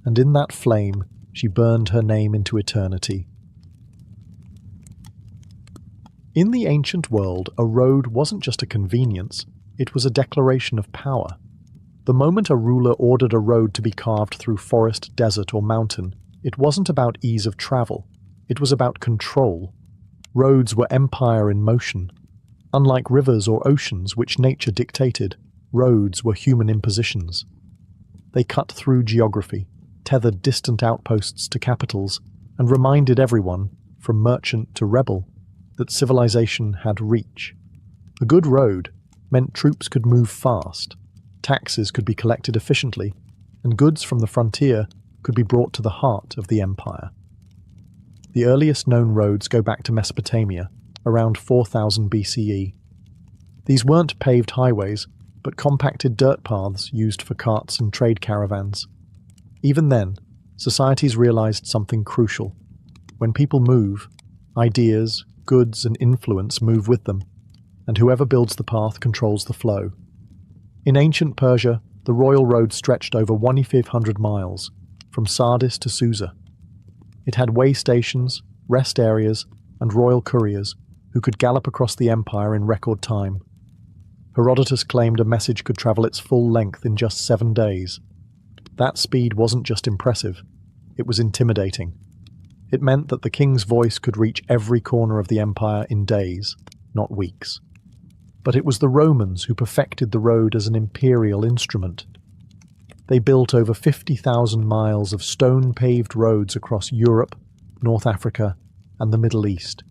And in that flame, she burned her name into eternity. In the ancient world, a road wasn't just a convenience, it was a declaration of power. The moment a ruler ordered a road to be carved through forest, desert, or mountain, it wasn't about ease of travel, it was about control. Roads were empire in motion. Unlike rivers or oceans which nature dictated, roads were human impositions. They cut through geography, tethered distant outposts to capitals, and reminded everyone, from merchant to rebel, that civilization had reach. A good road meant troops could move fast, taxes could be collected efficiently, and goods from the frontier could be brought to the heart of the empire. The earliest known roads go back to Mesopotamia, around 4000 BCE. These weren't paved highways, but compacted dirt paths used for carts and trade caravans. Even then, societies realized something crucial. When people move, ideas, goods, and influence move with them, and whoever builds the path controls the flow. In ancient Persia, the royal road stretched over 1,500 miles, from Sardis to Susa. It had way stations, rest areas, and royal couriers who could gallop across the empire in record time. Herodotus claimed a message could travel its full length in just 7 days. That speed wasn't just impressive, it was intimidating. It meant that the king's voice could reach every corner of the empire in days, not weeks. But it was the Romans who perfected the road as an imperial instrument. They built over 50,000 miles of stone-paved roads across Europe, North Africa, and the Middle East.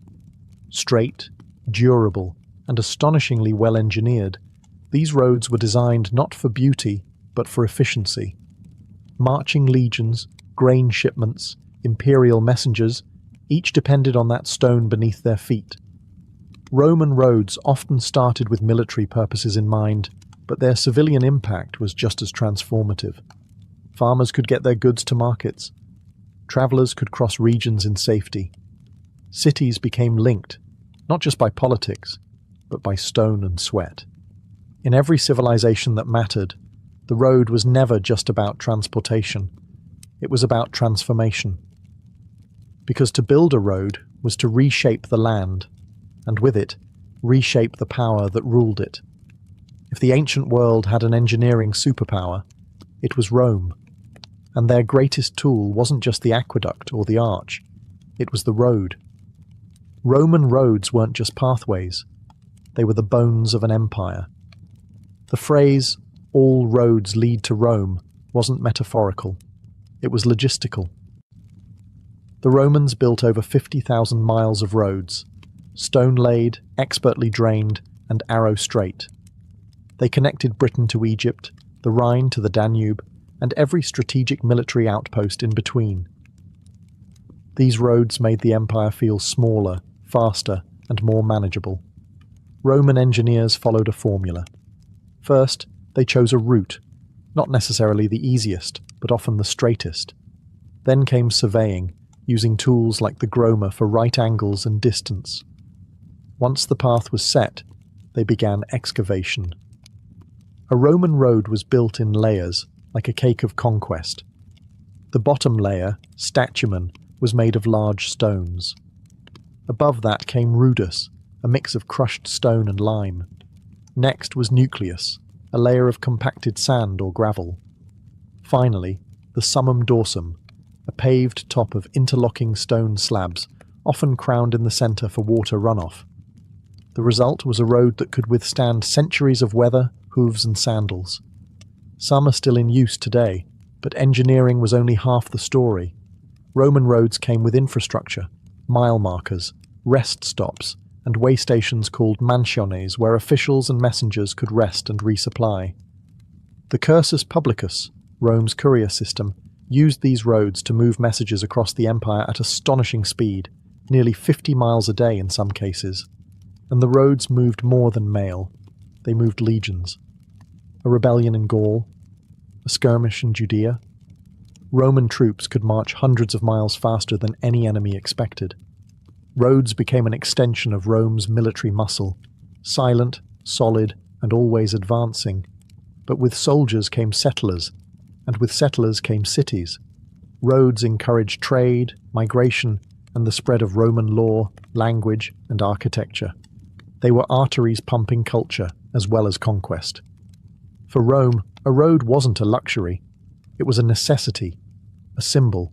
Straight, durable, and astonishingly well-engineered, these roads were designed not for beauty, but for efficiency. Marching legions, grain shipments, imperial messengers, each depended on that stone beneath their feet. Roman roads often started with military purposes in mind, but their civilian impact was just as transformative. Farmers could get their goods to markets. Travelers could cross regions in safety. Cities became linked, not just by politics, but by stone and sweat. In every civilization that mattered, the road was never just about transportation. It was about transformation. Because to build a road was to reshape the land, and with it, reshape the power that ruled it. If the ancient world had an engineering superpower, it was Rome. And their greatest tool wasn't just the aqueduct or the arch, it was the road. Roman roads weren't just pathways, they were the bones of an empire. The phrase, "all roads lead to Rome," wasn't metaphorical, it was logistical. The Romans built over 50,000 miles of roads, stone-laid, expertly drained, and arrow-straight. They connected Britain to Egypt, the Rhine to the Danube, and every strategic military outpost in between. These roads made the empire feel smaller, faster, and more manageable. Roman engineers followed a formula. First, they chose a route, not necessarily the easiest, but often the straightest. Then came surveying, using tools like the groma for right angles and distance. Once the path was set, they began excavation. A Roman road was built in layers, like a cake of conquest. The bottom layer, statumen, was made of large stones. Above that came rudus, a mix of crushed stone and lime. Next was nucleus, a layer of compacted sand or gravel. Finally, the summum dorsum, a paved top of interlocking stone slabs, often crowned in the centre for water runoff. The result was a road that could withstand centuries of weather, hooves and sandals. Some are still in use today, but engineering was only half the story. Roman roads came with infrastructure, mile markers, rest stops, and way stations called mansiones where officials and messengers could rest and resupply. The cursus publicus, Rome's courier system, used these roads to move messages across the empire at astonishing speed, nearly 50 miles a day in some cases. And the roads moved more than mail. They moved legions. A rebellion in Gaul, a skirmish in Judea. Roman troops could march hundreds of miles faster than any enemy expected. Roads became an extension of Rome's military muscle, silent, solid, and always advancing. But with soldiers came settlers, and with settlers came cities. Roads encouraged trade, migration, and the spread of Roman law, language, and architecture. They were arteries pumping culture, as well as conquest. For Rome, a road wasn't a luxury. It was a necessity, a symbol,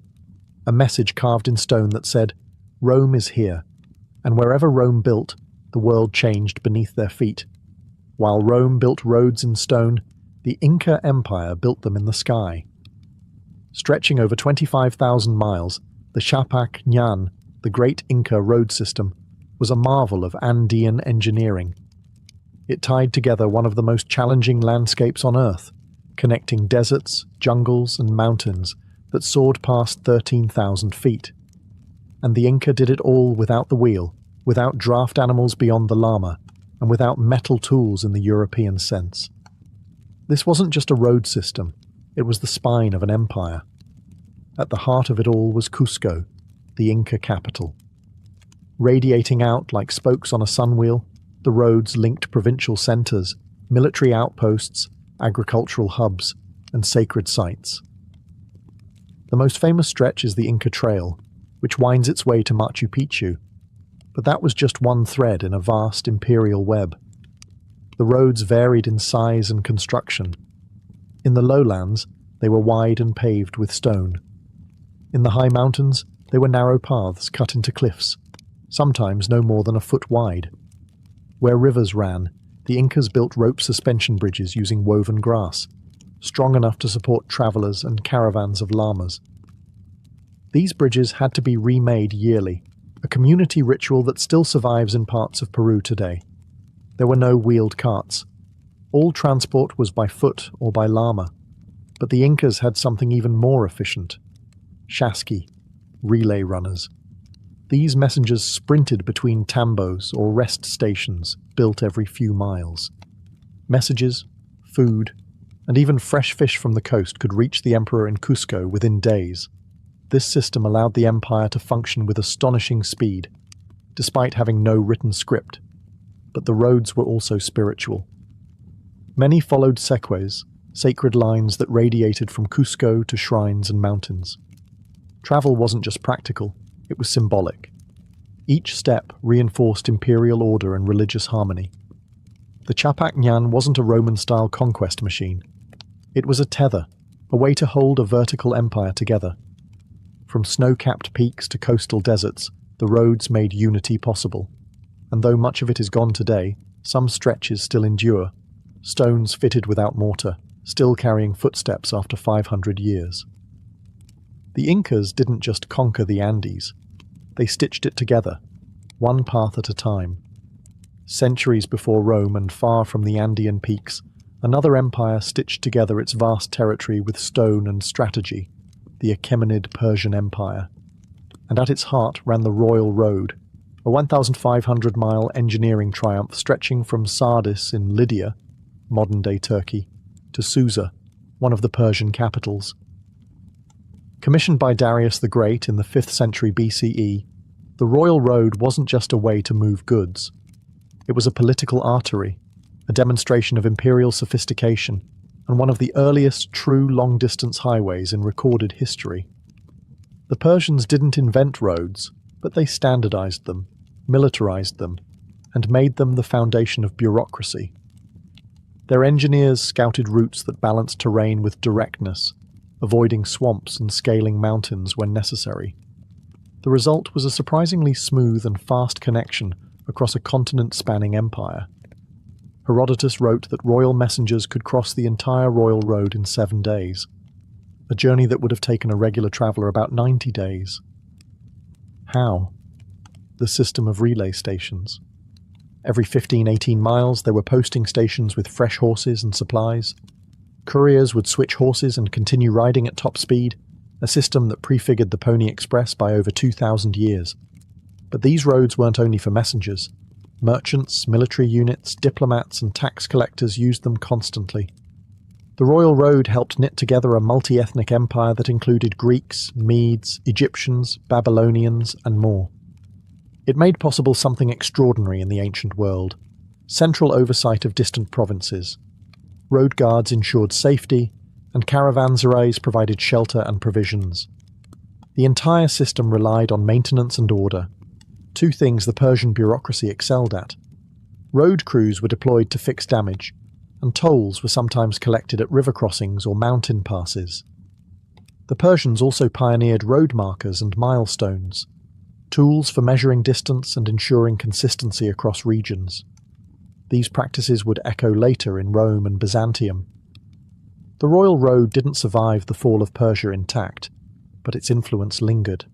a message carved in stone that said, "Rome is here," and wherever Rome built, the world changed beneath their feet. While Rome built roads in stone, the Inca Empire built them in the sky. Stretching over 25,000 miles, the Chapac Ñan, the great Inca road system, was a marvel of Andean engineering. It tied together one of the most challenging landscapes on Earth, connecting deserts, jungles, and mountains that soared past 13,000 feet. And the Inca did it all without the wheel, without draft animals beyond the llama, and without metal tools in the European sense. This wasn't just a road system, it was the spine of an empire. At the heart of it all was Cusco, the Inca capital. Radiating out like spokes on a sunwheel, the roads linked provincial centres, military outposts, agricultural hubs, and sacred sites. The most famous stretch is the Inca Trail, which winds its way to Machu Picchu, but that was just one thread in a vast imperial web. The roads varied in size and construction. In the lowlands, they were wide and paved with stone. In the high mountains, they were narrow paths cut into cliffs, sometimes no more than a foot wide. Where rivers ran, the Incas built rope suspension bridges using woven grass, strong enough to support travelers and caravans of llamas. These bridges had to be remade yearly, a community ritual that still survives in parts of Peru today. There were no wheeled carts. All transport was by foot or by llama. But the Incas had something even more efficient: chasqui, relay runners. These messengers sprinted between tambos or rest stations built every few miles. Messages, food, and even fresh fish from the coast could reach the emperor in Cusco within days. This system allowed the empire to function with astonishing speed, despite having no written script. But the roads were also spiritual. Many followed seques, sacred lines that radiated from Cusco to shrines and mountains. Travel wasn't just practical, it was symbolic. Each step reinforced imperial order and religious harmony. The Chapak Ñan wasn't a Roman-style conquest machine. It was a tether, a way to hold a vertical empire together. From snow-capped peaks to coastal deserts, the roads made unity possible. And though much of it is gone today, some stretches still endure, stones fitted without mortar, still carrying footsteps after 500 years. The Incas didn't just conquer the Andes. They stitched it together, one path at a time. Centuries before Rome and far from the Andean peaks, another empire stitched together its vast territory with stone and strategy, the Achaemenid Persian Empire. And at its heart ran the Royal Road, a 1,500-mile engineering triumph stretching from Sardis in Lydia, modern-day Turkey, to Susa, one of the Persian capitals. Commissioned by Darius the Great in the 5th century BCE, the Royal Road wasn't just a way to move goods. It was a political artery, a demonstration of imperial sophistication, and one of the earliest true long-distance highways in recorded history. The Persians didn't invent roads, but they standardized them, militarized them, and made them the foundation of bureaucracy. Their engineers scouted routes that balanced terrain with directness, avoiding swamps and scaling mountains when necessary. The result was a surprisingly smooth and fast connection across a continent-spanning empire. Herodotus wrote that royal messengers could cross the entire royal road in 7 days, a journey that would have taken a regular traveller about 90 days. How? The system of relay stations. Every 15-18 miles there were posting stations with fresh horses and supplies. Couriers would switch horses and continue riding at top speed, a system that prefigured the Pony Express by over 2,000 years. But these roads weren't only for messengers. Merchants, military units, diplomats, and tax collectors used them constantly. The Royal Road helped knit together a multi-ethnic empire that included Greeks, Medes, Egyptians, Babylonians, and more. It made possible something extraordinary in the ancient world: central oversight of distant provinces. Road guards ensured safety, and caravanserais provided shelter and provisions. The entire system relied on maintenance and order, two things the Persian bureaucracy excelled at. Road crews were deployed to fix damage, and tolls were sometimes collected at river crossings or mountain passes. The Persians also pioneered road markers and milestones, tools for measuring distance and ensuring consistency across regions. These practices would echo later in Rome and Byzantium. The Royal Road didn't survive the fall of Persia intact, but its influence lingered.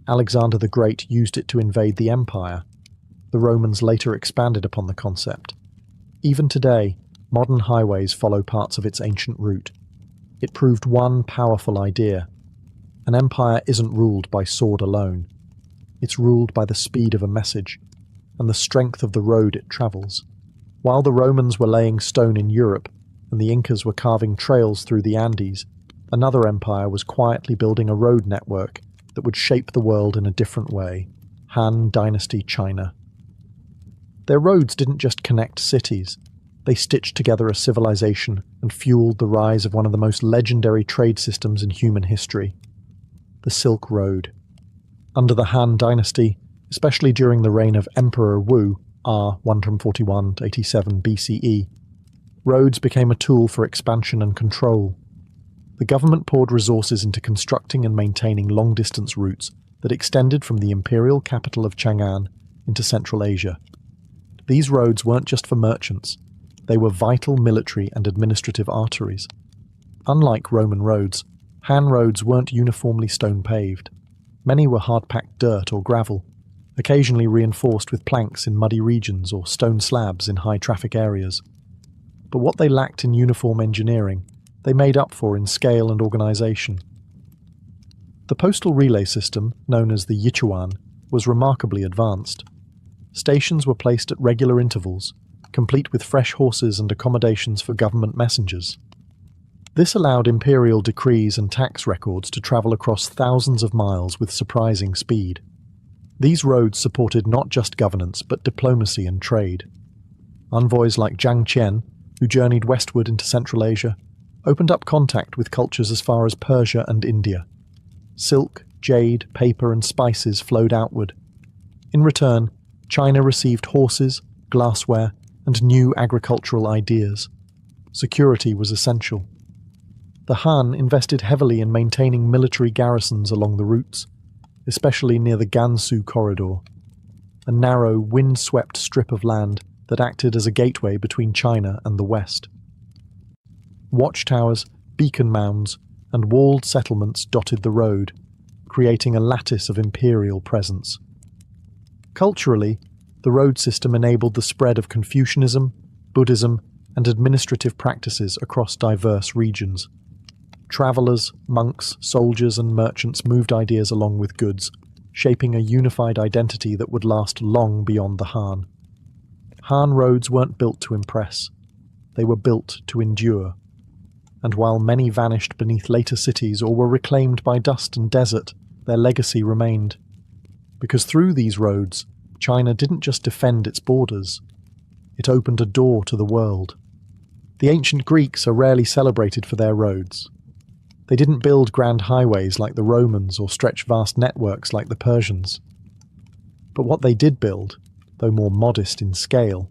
Alexander the Great used it to invade the empire. The Romans later expanded upon the concept. Even today, modern highways follow parts of its ancient route. It proved one powerful idea: an empire isn't ruled by sword alone. It's ruled by the speed of a message and the strength of the road it travels. While the Romans were laying stone in Europe and the Incas were carving trails through the Andes, another empire was quietly building a road network that would shape the world in a different way: Han Dynasty China. Their roads didn't just connect cities, they stitched together a civilization and fueled the rise of one of the most legendary trade systems in human history: the Silk Road. Under the Han Dynasty, especially during the reign of Emperor Wu, r. 141–87 BCE, roads became a tool for expansion and control. The government poured resources into constructing and maintaining long-distance routes that extended from the imperial capital of Chang'an into Central Asia. These roads weren't just for merchants, they were vital military and administrative arteries. Unlike Roman roads, Han roads weren't uniformly stone-paved. Many were hard-packed dirt or gravel, occasionally reinforced with planks in muddy regions or stone slabs in high-traffic areas. But what they lacked in uniform engineering, they made up for in scale and organization. The postal relay system, known as the Yichuan, was remarkably advanced. Stations were placed at regular intervals, complete with fresh horses and accommodations for government messengers. This allowed imperial decrees and tax records to travel across thousands of miles with surprising speed. These roads supported not just governance but diplomacy and trade. Envoys like Zhang Qian, who journeyed westward into Central Asia, opened up contact with cultures as far as Persia and India. Silk, jade, paper, and spices flowed outward. In return, China received horses, glassware, and new agricultural ideas. Security was essential. The Han invested heavily in maintaining military garrisons along the routes, especially near the Gansu corridor, a narrow, wind-swept strip of land that acted as a gateway between China and the West. Watchtowers, beacon mounds, and walled settlements dotted the road, creating a lattice of imperial presence. Culturally, the road system enabled the spread of Confucianism, Buddhism, and administrative practices across diverse regions. Travelers, monks, soldiers, and merchants moved ideas along with goods, shaping a unified identity that would last long beyond the Han. Han roads weren't built to impress. They were built to endure. And while many vanished beneath later cities or were reclaimed by dust and desert, their legacy remained. Because through these roads, China didn't just defend its borders. It opened a door to the world. The ancient Greeks are rarely celebrated for their roads. They didn't build grand highways like the Romans or stretch vast networks like the Persians. But what they did build, though more modest in scale,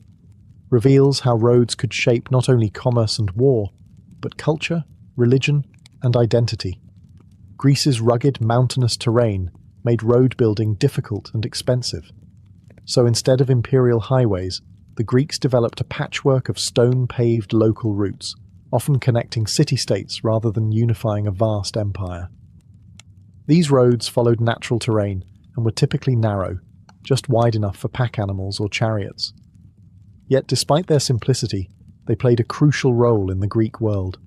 reveals how roads could shape not only commerce and war, but culture, religion, and identity. Greece's rugged, mountainous terrain made road building difficult and expensive. So instead of imperial highways, the Greeks developed a patchwork of stone-paved local routes, often connecting city-states rather than unifying a vast empire. These roads followed natural terrain and were typically narrow, just wide enough for pack animals or chariots. Yet despite their simplicity, they played a crucial role in the Greek world.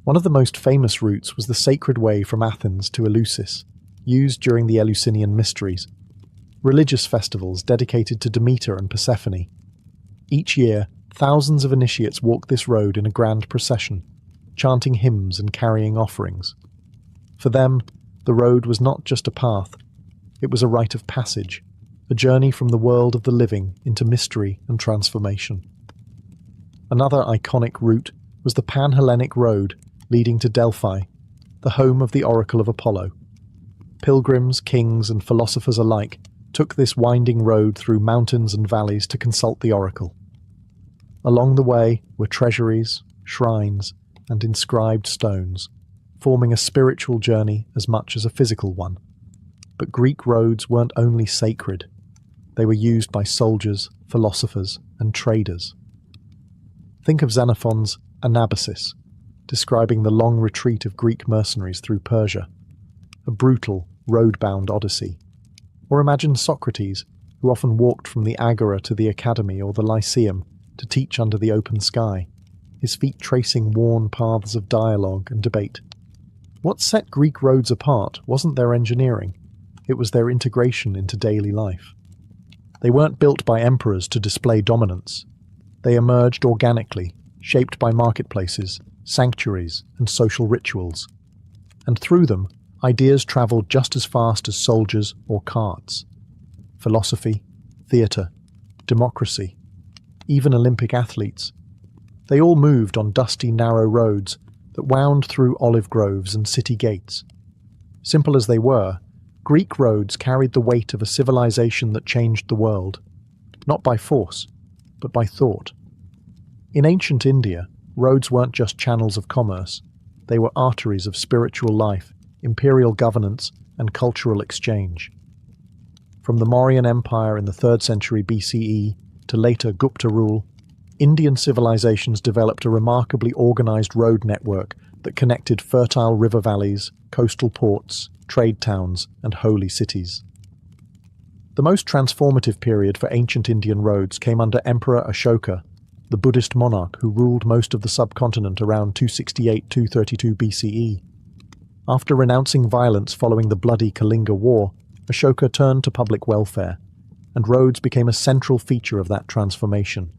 One of the most famous routes was the sacred way from Athens to Eleusis, used during the Eleusinian Mysteries, religious festivals dedicated to Demeter and Persephone. Each year, thousands of initiates walked this road in a grand procession, chanting hymns and carrying offerings. For them, the road was not just a path, it was a rite of passage, a journey from the world of the living into mystery and transformation. Another iconic route was the Pan-Hellenic Road leading to Delphi, the home of the Oracle of Apollo. Pilgrims, kings, and philosophers alike took this winding road through mountains and valleys to consult the oracle. Along the way were treasuries, shrines, and inscribed stones, forming a spiritual journey as much as a physical one. But Greek roads weren't only sacred. They were used by soldiers, philosophers, and traders. Think of Xenophon's Anabasis, describing the long retreat of Greek mercenaries through Persia, a brutal, road-bound odyssey. Or imagine Socrates, who often walked from the Agora to the Academy or the Lyceum to teach under the open sky, his feet tracing worn paths of dialogue and debate. What set Greek roads apart wasn't their engineering, it was their integration into daily life. They weren't built by emperors to display dominance. They emerged organically, shaped by marketplaces, sanctuaries, and social rituals. And through them, ideas travelled just as fast as soldiers or carts. Philosophy, theatre, democracy, even Olympic athletes. They all moved on dusty, narrow roads that wound through olive groves and city gates. Simple as they were, Greek roads carried the weight of a civilization that changed the world, not by force, but by thought. In ancient India, roads weren't just channels of commerce, they were arteries of spiritual life, imperial governance, and cultural exchange. From the Mauryan Empire in the 3rd century BCE to later Gupta rule, Indian civilizations developed a remarkably organized road network that connected fertile river valleys, coastal ports, trade towns, and holy cities. The most transformative period for ancient Indian roads came under Emperor Ashoka, the Buddhist monarch who ruled most of the subcontinent around 268–232 BCE. After renouncing violence following the bloody Kalinga War, Ashoka turned to public welfare, and roads became a central feature of that transformation.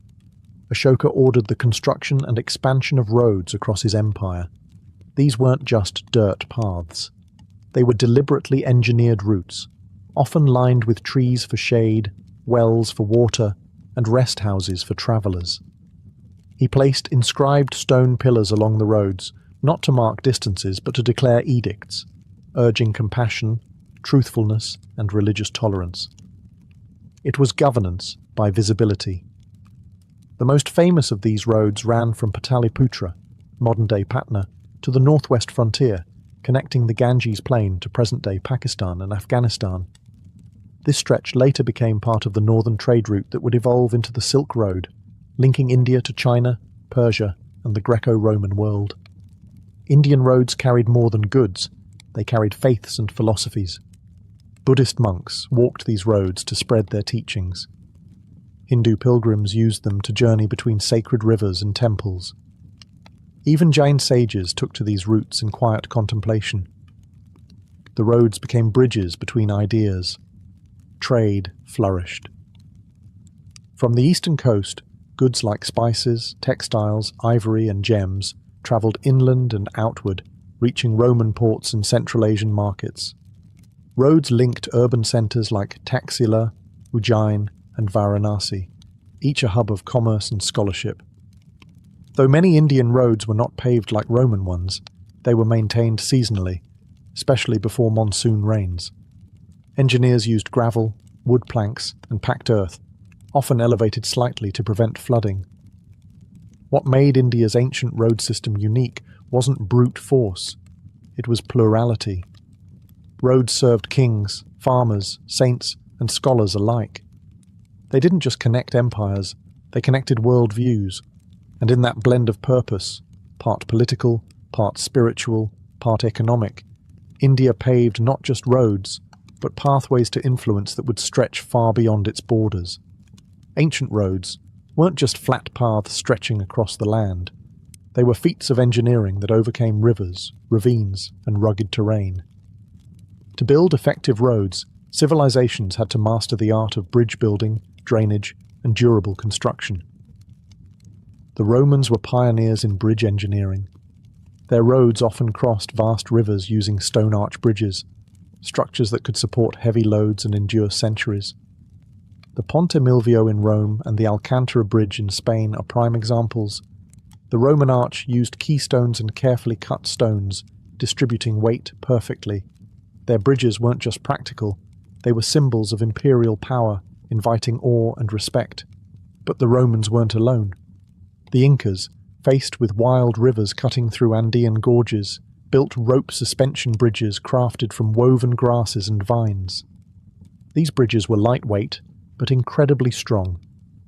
Ashoka ordered the construction and expansion of roads across his empire. These weren't just dirt paths. They were deliberately engineered routes, often lined with trees for shade, wells for water, and rest houses for travelers. He placed inscribed stone pillars along the roads, not to mark distances but to declare edicts, urging compassion, truthfulness, and religious tolerance. It was governance by visibility. The most famous of these roads ran from Pataliputra, modern-day Patna, to the northwest frontier, connecting the Ganges Plain to present-day Pakistan and Afghanistan. This stretch later became part of the northern trade route that would evolve into the Silk Road, linking India to China, Persia, and the Greco-Roman world. Indian roads carried more than goods, they carried faiths and philosophies. Buddhist monks walked these roads to spread their teachings. Hindu pilgrims used them to journey between sacred rivers and temples. Even Jain sages took to these routes in quiet contemplation. The roads became bridges between ideas. Trade flourished. From the eastern coast, goods like spices, textiles, ivory, and gems travelled inland and outward, reaching Roman ports and Central Asian markets. Roads linked urban centres like Taxila, Ujjain, and Varanasi, each a hub of commerce and scholarship. Though many Indian roads were not paved like Roman ones, they were maintained seasonally, especially before monsoon rains. Engineers used gravel, wood planks, and packed earth, often elevated slightly to prevent flooding. What made India's ancient road system unique wasn't brute force, it was plurality. Roads served kings, farmers, saints, and scholars alike. They didn't just connect empires, they connected world views, and in that blend of purpose, part political, part spiritual, part economic, India paved not just roads, but pathways to influence that would stretch far beyond its borders. Ancient roads weren't just flat paths stretching across the land. They were feats of engineering that overcame rivers, ravines, and rugged terrain. To build effective roads, civilizations had to master the art of bridge building, drainage, and durable construction. The Romans were pioneers in bridge engineering. Their roads often crossed vast rivers using stone arch bridges, structures that could support heavy loads and endure centuries. The Ponte Milvio in Rome and the Alcantara Bridge in Spain are prime examples. The Roman arch used keystones and carefully cut stones, distributing weight perfectly. Their bridges weren't just practical, they were symbols of imperial power, inviting awe and respect. But the Romans weren't alone. The Incas, faced with wild rivers cutting through Andean gorges, built rope suspension bridges crafted from woven grasses and vines. These bridges were lightweight, but incredibly strong,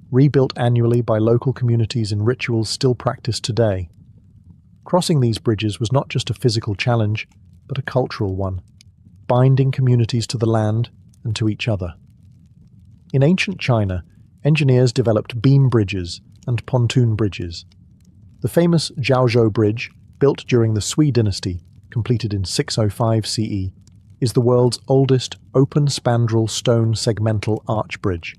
rebuilt annually by local communities in rituals still practiced today. Crossing these bridges was not just a physical challenge, but a cultural one, binding communities to the land and to each other. In ancient China, engineers developed beam bridges and pontoon bridges. The famous Jiaozhou Bridge, built during the Sui dynasty, completed in 605 CE, is the world's oldest open spandrel stone segmental arch bridge.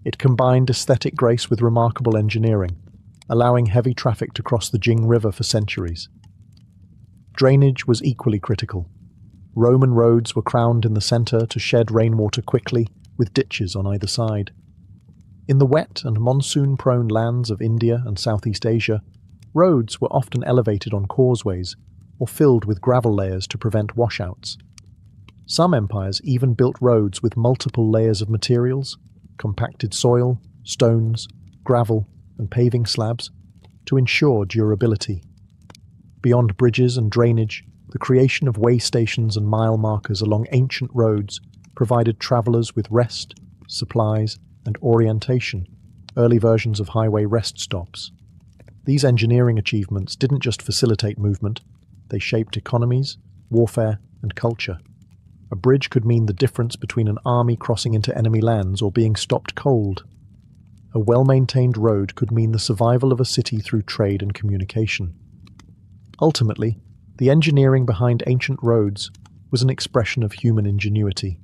It combined aesthetic grace with remarkable engineering, allowing heavy traffic to cross the Jing River for centuries. Drainage was equally critical. Roman roads were crowned in the center to shed rainwater quickly, with ditches on either side. In the wet and monsoon-prone lands of India and Southeast Asia, roads were often elevated on causeways or filled with gravel layers to prevent washouts. Some empires even built roads with multiple layers of materials, compacted soil, stones, gravel, and paving slabs, to ensure durability. Beyond bridges and drainage, the creation of way stations and mile markers along ancient roads provided travelers with rest, supplies, and orientation, early versions of highway rest stops. These engineering achievements didn't just facilitate movement, they shaped economies, warfare, and culture. A bridge could mean the difference between an army crossing into enemy lands or being stopped cold. A well-maintained road could mean the survival of a city through trade and communication. Ultimately, the engineering behind ancient roads was an expression of human ingenuity,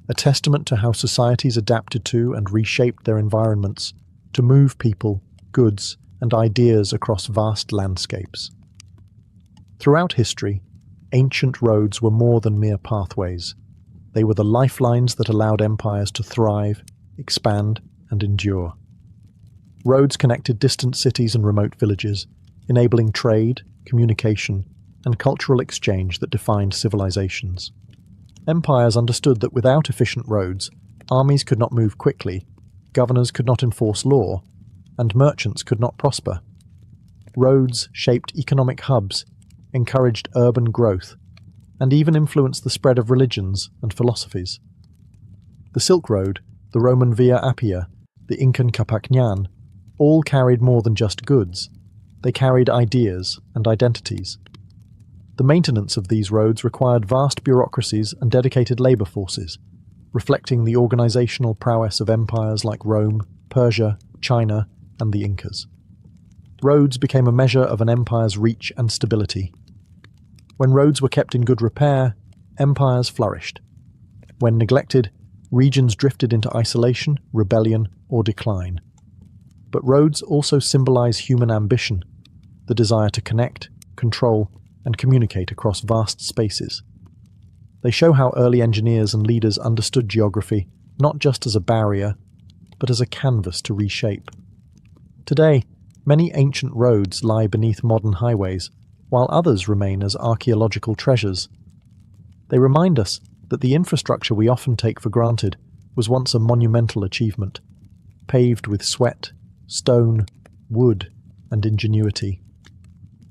a testament to how societies adapted to and reshaped their environments to move people, goods, and ideas across vast landscapes. Throughout history, ancient roads were more than mere pathways. They were the lifelines that allowed empires to thrive, expand, and endure. Roads connected distant cities and remote villages, enabling trade, communication, and cultural exchange that defined civilizations. Empires understood that without efficient roads, armies could not move quickly, governors could not enforce law, and merchants could not prosper. Roads shaped economic hubs, encouraged urban growth, and even influenced the spread of religions and philosophies. The Silk Road, the Roman Via Appia, the Incan Capacñan, all carried more than just goods. They carried ideas and identities. The maintenance of these roads required vast bureaucracies and dedicated labour forces, reflecting the organisational prowess of empires like Rome, Persia, China, and the Incas. Roads became a measure of an empire's reach and stability. When roads were kept in good repair, empires flourished. When neglected, regions drifted into isolation, rebellion, or decline. But roads also symbolize human ambition, the desire to connect, control, and communicate across vast spaces. They show how early engineers and leaders understood geography not just as a barrier, but as a canvas to reshape. Today, many ancient roads lie beneath modern highways, while others remain as archaeological treasures. They remind us that the infrastructure we often take for granted was once a monumental achievement, paved with sweat, stone, wood, and ingenuity.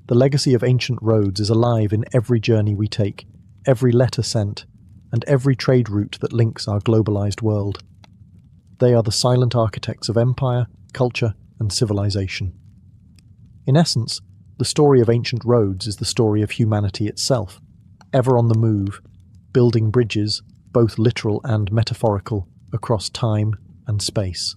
The legacy of ancient roads is alive in every journey we take, every letter sent, and every trade route that links our globalized world. They are the silent architects of empire, culture, and civilization. In essence, the story of ancient roads is the story of humanity itself, ever on the move, building bridges, both literal and metaphorical, across time and space.